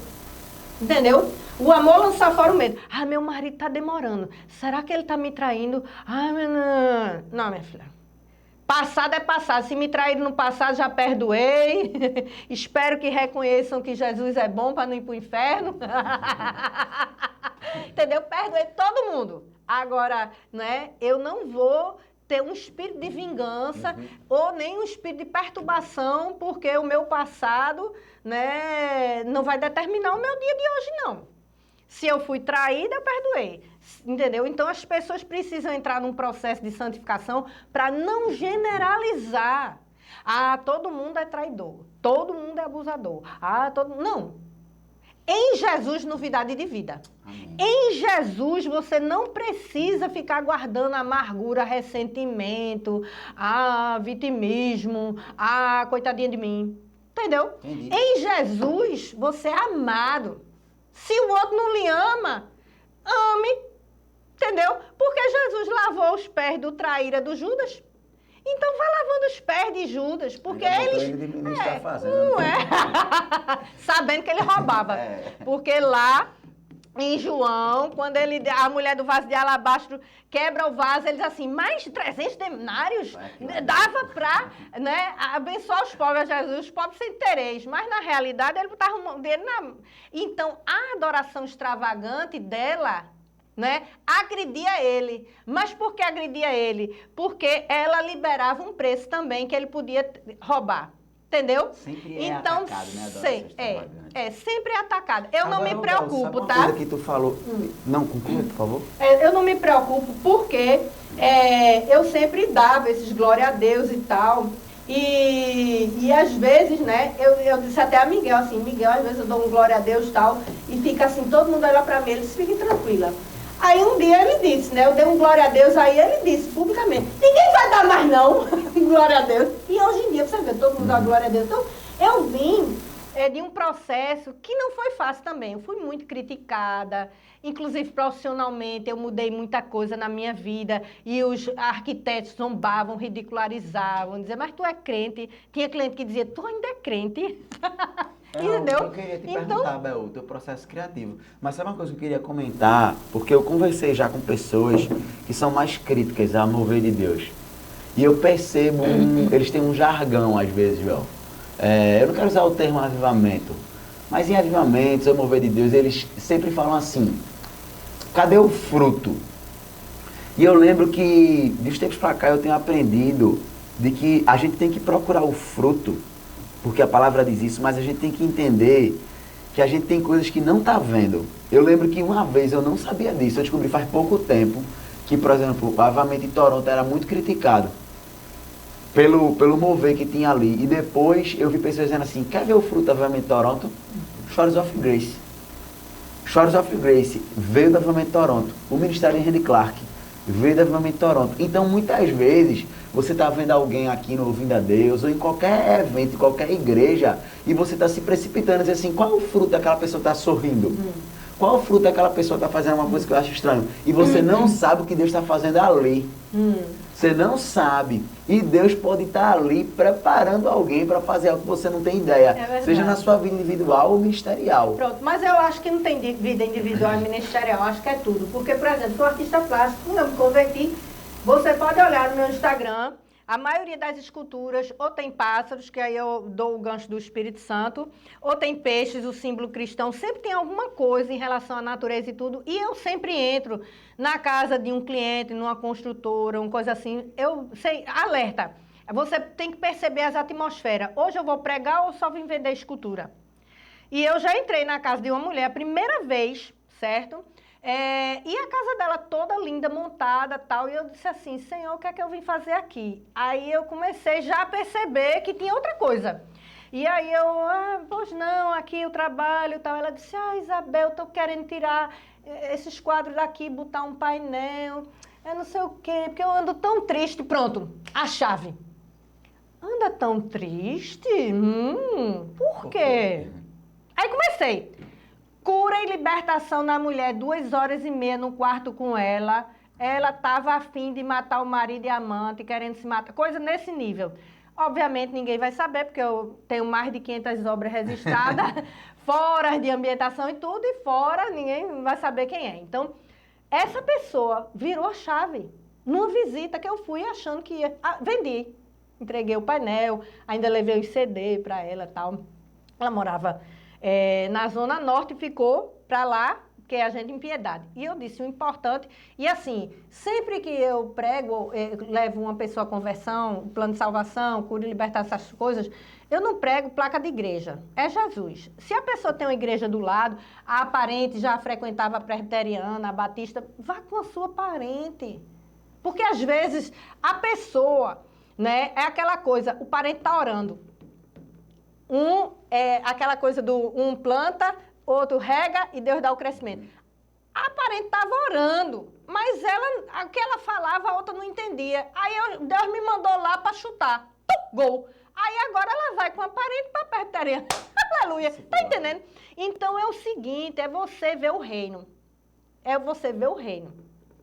[SPEAKER 2] Entendeu? O amor lança fora o medo. Ah, meu marido tá demorando. Será que ele tá me traindo? Ah, não, minha filha. Passado é passado. Se me traíram no passado, já perdoei. Espero que reconheçam que Jesus é bom para não ir para o inferno. Entendeu? Perdoei todo mundo. Agora, né, eu não vou ter um espírito de vingança ou nem um espírito de perturbação, porque o meu passado, né, não vai determinar o meu dia de hoje, não. Se eu fui traída, eu perdoei. Entendeu? Então, as pessoas precisam entrar num processo de santificação para não generalizar. Ah, todo mundo é traidor. Todo mundo é abusador. Não. Em Jesus, novidade de vida. Amém. Em Jesus, você não precisa ficar guardando amargura, ressentimento, vitimismo, coitadinha de mim. Entendeu? Entendi. Em Jesus, você é amado. Se o outro não lhe ama, ame, entendeu? Porque Jesus lavou os pés do traíra do Judas. Então, vai lavando os pés de Judas, porque sabendo que ele roubava. Porque lá, em João, quando a mulher do vaso de alabastro quebra o vaso, ele diz assim, mais 300 denários dava para, né, abençoar os pobres a Jesus, os pobres sem interesse. Mas, na realidade, ele botava o dinheiro na... Então, a adoração extravagante dela, né, agredia ele. Mas por que agredia ele? Porque ela liberava um preço também que ele podia roubar. Entendeu?
[SPEAKER 1] Sempre atacado, né?
[SPEAKER 2] Sempre é atacado. Eu não me preocupo,
[SPEAKER 1] sabe uma coisa que tu falou? Não, conclua, por favor.
[SPEAKER 2] Eu não me preocupo porque eu sempre dava esses glória a Deus e tal. E às vezes, né, eu disse até a Miguel, assim, Miguel, às vezes eu dou um glória a Deus e tal, e fica assim, todo mundo olha pra mim, ele disse, fique tranquila. Aí um dia ele disse, né, eu dei um glória a Deus, aí ele disse publicamente, ninguém vai dar mais não, glória a Deus. E hoje em dia, você vê, todo mundo dá glória a Deus. Então, eu vim de um processo que não foi fácil também. Eu fui muito criticada, inclusive profissionalmente, eu mudei muita coisa na minha vida, e os arquitetos zombavam, ridicularizavam, diziam, mas tu é crente? Tinha cliente que dizia, tu ainda é crente? Entendeu?
[SPEAKER 1] Eu queria te perguntar, Bel, o teu processo criativo. Mas sabe uma coisa que eu queria comentar? Porque eu conversei já com pessoas que são mais críticas ao mover de Deus. E eu percebo, eles têm um jargão às vezes, Bel. Eu não quero usar o termo avivamento, mas em avivamentos, o mover de Deus, eles sempre falam assim, cadê o fruto? E eu lembro que, de uns tempos pra cá, eu tenho aprendido de que a gente tem que procurar o fruto, porque a palavra diz isso, mas a gente tem que entender que a gente tem coisas que não está vendo. Eu lembro que uma vez eu não sabia disso, eu descobri faz pouco tempo que, por exemplo, o avivamento em Toronto era muito criticado pelo mover que tinha ali. E depois eu vi pessoas dizendo assim, quer ver o fruto do avivamento em Toronto? Shores of Grace. Shores of Grace veio do avivamento em Toronto. O ministério de Randy Clark veio do avivamento em Toronto. Então, muitas vezes, você está vendo alguém aqui no Ouvindo a Deus, ou em qualquer evento, em qualquer igreja, e você está se precipitando e diz assim, qual é o fruto daquela pessoa que está sorrindo? qual fruto aquela pessoa está fazendo uma coisa que eu acho estranho. E você não sabe o que Deus está fazendo ali. Você não sabe. E Deus pode estar ali preparando alguém para fazer algo que você não tem ideia. Seja na sua vida individual ou ministerial.
[SPEAKER 2] Pronto, mas eu acho que não tem vida individual e ministerial, acho que é tudo. Porque, por exemplo, sou artista plástico, eu me converti. Você pode olhar no meu Instagram, a maioria das esculturas ou tem pássaros, que aí eu dou o gancho do Espírito Santo, ou tem peixes, o símbolo cristão, sempre tem alguma coisa em relação à natureza e tudo. E eu sempre entro na casa de um cliente, numa construtora, uma coisa assim, eu sei, alerta, você tem que perceber as atmosferas. Hoje eu vou pregar ou só vim vender escultura? E eu já entrei na casa de uma mulher a primeira vez, certo? E a casa dela toda linda, montada, tal, e eu disse assim, Senhor, o que é que eu vim fazer aqui? Aí eu comecei já a perceber que tinha outra coisa. E aí eu, pois não, aqui o trabalho e tal. Ela disse, Isabel, eu tô querendo tirar esses quadros daqui, botar um painel, eu não sei o quê, porque eu ando tão triste. Pronto, a chave. Anda tão triste? Por quê? Aí comecei. Cura e libertação na mulher, 2h30 no quarto com ela. Ela estava afim de matar o marido e a amante, querendo se matar, coisa nesse nível. Obviamente ninguém vai saber, porque eu tenho mais de 500 obras registradas, fora de ambientação e tudo, e fora ninguém vai saber quem é. Então, essa pessoa virou a chave numa visita que eu fui achando que ia. Vendi, entreguei o painel, ainda levei o CD para ela e tal. Ela morava na Zona Norte, ficou para lá, que é a gente em Piedade. E eu disse o importante, e assim, sempre que eu prego, levo uma pessoa à conversão, plano de salvação, cura e libertação, essas coisas, eu não prego placa de igreja, é Jesus. Se a pessoa tem uma igreja do lado, a parente já frequentava a presbiteriana, a batista, vá com a sua parente. Porque às vezes a pessoa, né, é aquela coisa, o parente está orando. Aquela coisa do um planta, outro rega e Deus dá o crescimento. A parente estava orando, mas o que ela falava, a outra não entendia. Aí Deus me mandou lá para chutar. Gol. Aí agora ela vai com a parente para a presbiteriana. Aleluia. Tá entendendo? Então é o seguinte, é você ver o reino. É você ver o reino.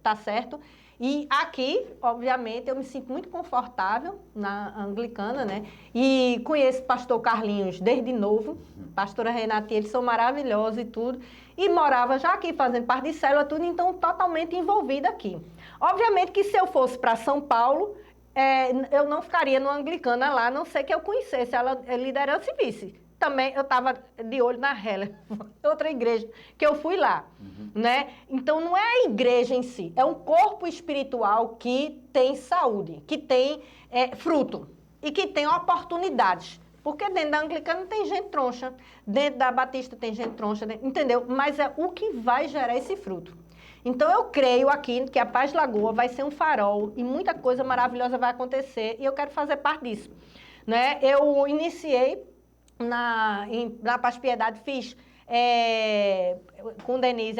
[SPEAKER 2] Tá certo? E aqui, obviamente, eu me sinto muito confortável na anglicana, né? E conheço o pastor Carlinhos desde novo, pastora Renata, eles são maravilhosos e tudo. E morava já aqui, fazendo parte de célula, tudo, então totalmente envolvida aqui. Obviamente que se eu fosse para São Paulo, eu não ficaria no anglicana lá, a não ser que eu conhecesse ela, liderança e vice. Também eu estava de olho na Heller, outra igreja, que eu fui lá, né? Então, não é a igreja em si, é um corpo espiritual que tem saúde, que tem fruto e que tem oportunidades. Porque dentro da anglicana tem gente troncha, dentro da batista tem gente troncha, entendeu? Mas é o que vai gerar esse fruto. Então, eu creio aqui que a Paz Lagoa vai ser um farol e muita coisa maravilhosa vai acontecer e eu quero fazer parte disso, né? Eu iniciei na Paz Piedade, fiz com Denise,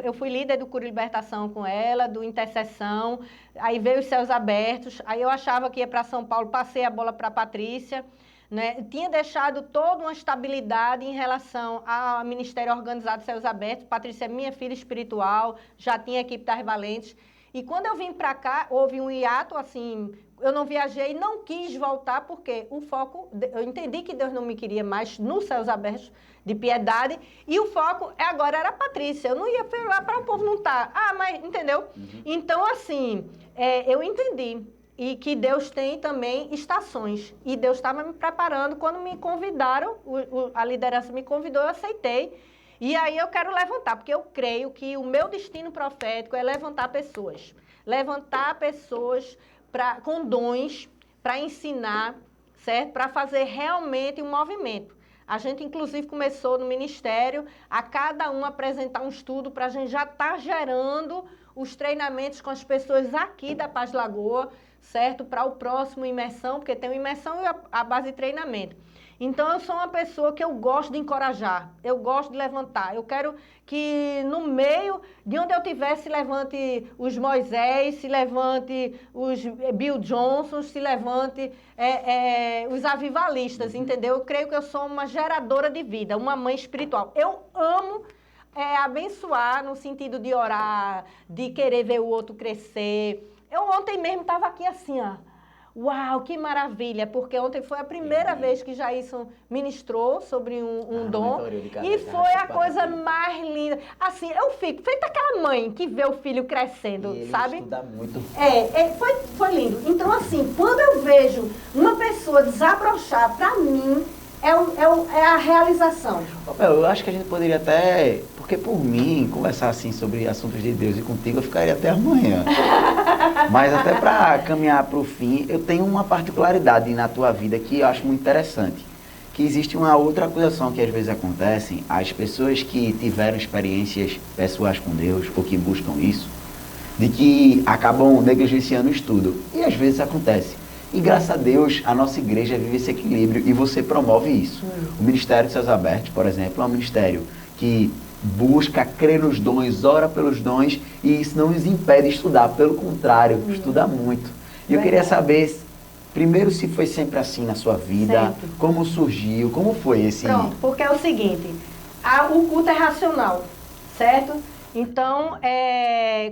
[SPEAKER 2] eu fui líder do Cura e Libertação com ela, do Intercessão, aí veio os Céus Abertos, aí eu achava que ia para São Paulo, passei a bola para a Patrícia, né? Tinha deixado toda uma estabilidade em relação ao Ministério Organizado Céus Abertos. Patrícia é minha filha espiritual, já tinha a equipe das Valentes. E quando eu vim para cá, houve um hiato, assim, eu não viajei, não quis voltar, porque o foco, eu entendi que Deus não me queria mais nos Céus Abertos de Piedade, e o foco agora era a Patrícia, eu não ia lá para o povo não estar. Mas, entendeu? Então, assim, eu entendi, e que Deus tem também estações, e Deus estava me preparando, quando me convidaram, a liderança me convidou, eu aceitei. E aí eu quero levantar, porque eu creio que o meu destino profético é levantar pessoas com dons para ensinar, certo? Para fazer realmente um movimento. A gente, inclusive, começou no ministério a cada um apresentar um estudo para a gente já estar gerando os treinamentos com as pessoas aqui da Paz Lagoa, certo? Para o próximo imersão, porque tem uma imersão e a base de treinamento. Então, eu sou uma pessoa que eu gosto de encorajar, eu gosto de levantar. Eu quero que no meio, de onde eu estiver, se levante os Moisés, se levante os Bill Johnson, se levante os avivalistas, entendeu? Eu creio que eu sou uma geradora de vida, uma mãe espiritual. Eu amo abençoar no sentido de orar, de querer ver o outro crescer. Eu ontem mesmo estava aqui assim, ó. Uau, que maravilha, porque ontem foi a primeira vez que Jailson ministrou sobre um dom e foi a coisa mais linda. Assim, eu fico feita aquela mãe que vê o filho crescendo,
[SPEAKER 1] e ele
[SPEAKER 2] sabe?
[SPEAKER 1] estuda muito.
[SPEAKER 2] Foi lindo. Então, assim, quando eu vejo uma pessoa desabrochar, para mim, é a realização.
[SPEAKER 1] Eu acho que a gente poderia até, porque por mim, conversar assim sobre assuntos de Deus e contigo, eu ficaria até amanhã. Mas até para caminhar para o fim, eu tenho uma particularidade na tua vida que eu acho muito interessante. Que existe uma outra acusação que às vezes acontece, as pessoas que tiveram experiências pessoais com Deus, ou que buscam isso, de que acabam negligenciando o estudo. E às vezes acontece. E graças a Deus, a nossa igreja vive esse equilíbrio e você promove isso. O Ministério de Céus Abertos, por exemplo, é um ministério que busca crer nos dons, ora pelos dons, e isso não nos impede de estudar, pelo contrário, estuda muito. E eu queria saber, primeiro, se foi sempre assim na sua vida, sempre. Como surgiu, como foi esse...
[SPEAKER 2] Pronto, porque é o seguinte, o culto é racional, certo? Então,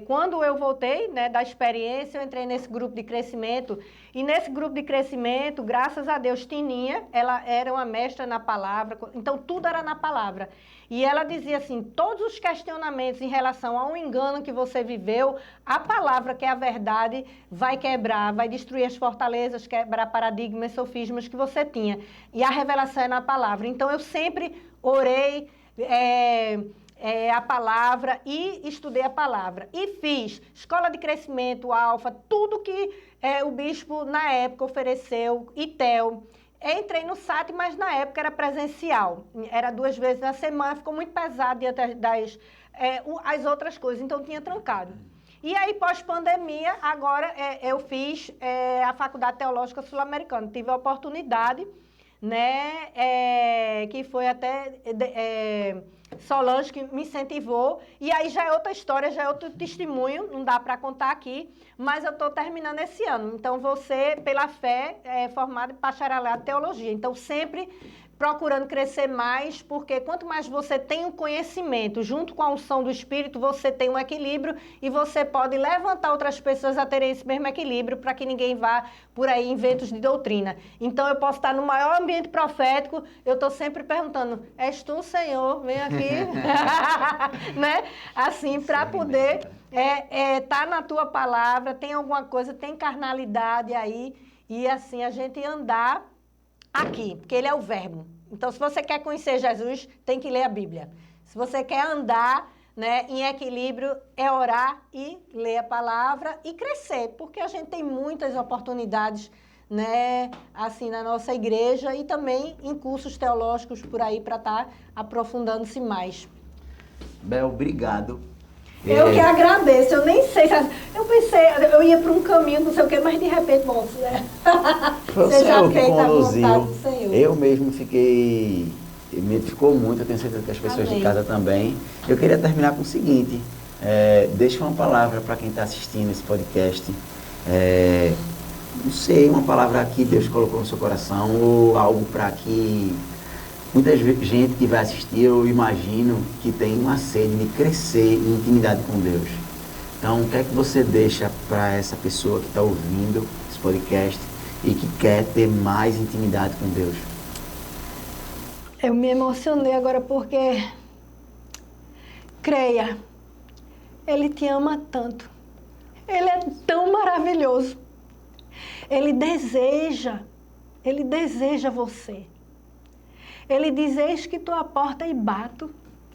[SPEAKER 2] quando eu voltei, né, da experiência, eu entrei nesse grupo de crescimento, e nesse grupo de crescimento, graças a Deus, Tininha, ela era uma mestra na palavra, então tudo era na palavra. E ela dizia assim, todos os questionamentos em relação a um engano que você viveu, a palavra, que é a verdade, vai quebrar, vai destruir as fortalezas, quebrar paradigmas, sofismas que você tinha. E a revelação é na palavra. Então, eu sempre orei... a palavra e estudei a palavra. E fiz escola de crescimento, alfa, tudo que o bispo na época ofereceu, ITEL. Entrei no SAT, mas na época era presencial. Era 2 vezes na semana, ficou muito pesado diante as outras coisas, então tinha trancado. E aí, pós-pandemia, agora eu fiz a Faculdade Teológica Sul-Americana. Tive a oportunidade, né, que foi até... Solange que me incentivou, e aí já é outra história, já é outro testemunho, não dá para contar aqui, mas eu estou terminando esse ano. Então, você, pela fé, é formado em bacharelado em teologia. Então, sempre procurando crescer mais, porque quanto mais você tem um conhecimento, junto com a unção do Espírito, você tem um equilíbrio e você pode levantar outras pessoas a terem esse mesmo equilíbrio para que ninguém vá por aí em ventos de doutrina. Então, eu posso estar no maior ambiente profético, eu estou sempre perguntando, és tu, Senhor? Vem aqui. Né? Assim, para poder estar na tua palavra, tem alguma coisa, tem carnalidade aí, e assim, a gente andar aqui, porque ele é o verbo. Então, se você quer conhecer Jesus, tem que ler a Bíblia. Se você quer andar, né, em equilíbrio, é orar e ler a palavra e crescer, porque a gente tem muitas oportunidades, né, assim, na nossa igreja e também em cursos teológicos por aí para estar aprofundando-se mais.
[SPEAKER 1] Bel, obrigado.
[SPEAKER 2] Eu que agradeço, eu nem sei, eu pensei, eu ia para um caminho, não sei o quê, mas de repente, bom,
[SPEAKER 1] foi o Senhor que conduziu. Eu mesmo me edificou muito, eu tenho certeza que as pessoas de casa também. Eu queria terminar com o seguinte, deixa uma palavra para quem está assistindo esse podcast, não sei, uma palavra que Deus colocou no seu coração, ou algo para que muita gente que vai assistir, eu imagino que tem uma sede de crescer em intimidade com Deus. Então, o que é que você deixa para essa pessoa que está ouvindo esse podcast e que quer ter mais intimidade com Deus?
[SPEAKER 2] Eu me emocionei agora porque, creia, Ele te ama tanto. Ele é tão maravilhoso. Ele deseja você. Ele diz, eis que estou à porta e bato.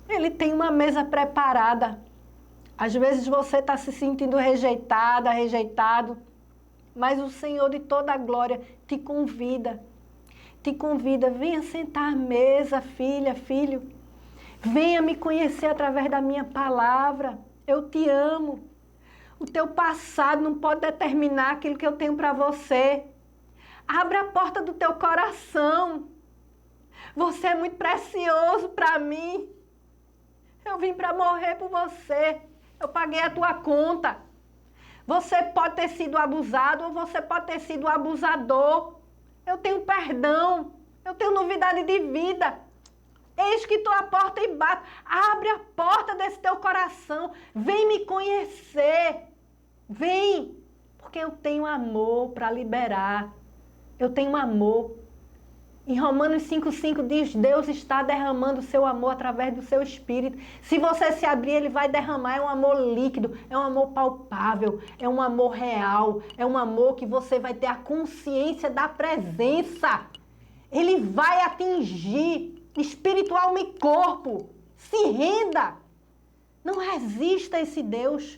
[SPEAKER 2] Ele tem uma mesa preparada. Às vezes você está se sentindo rejeitada, rejeitado, mas o Senhor de toda a glória te convida. Te convida, venha sentar à mesa, filha, filho. Venha me conhecer através da minha palavra. Eu te amo. O teu passado não pode determinar aquilo que eu tenho para você. Abra a porta do teu coração. Você é muito precioso para mim. Eu vim para morrer por você. Eu paguei a tua conta. Você pode ter sido abusado ou você pode ter sido abusador. Eu tenho perdão. Eu tenho novidade de vida. Eis que estou à porta e bato. Abre a porta desse teu coração. Vem me conhecer. Vem. Porque eu tenho amor para liberar. Eu tenho amor. Em Romanos 5,5 diz, Deus está derramando o seu amor através do seu Espírito. Se você se abrir, Ele vai derramar. É um amor líquido, é um amor palpável, é um amor real, é um amor que você vai ter a consciência da presença. Ele vai atingir espiritual e corpo. Se renda. Não resista a esse Deus.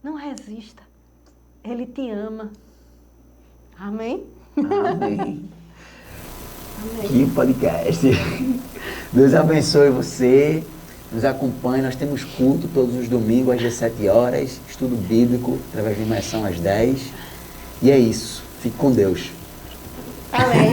[SPEAKER 2] Não resista. Ele te ama. Amém?
[SPEAKER 1] Amém. Que podcast. Deus abençoe você. Nos acompanhe. Nós temos culto todos os domingos às 17 horas. Estudo bíblico através de imersão às 10. E é isso. Fique com Deus.
[SPEAKER 2] Amém.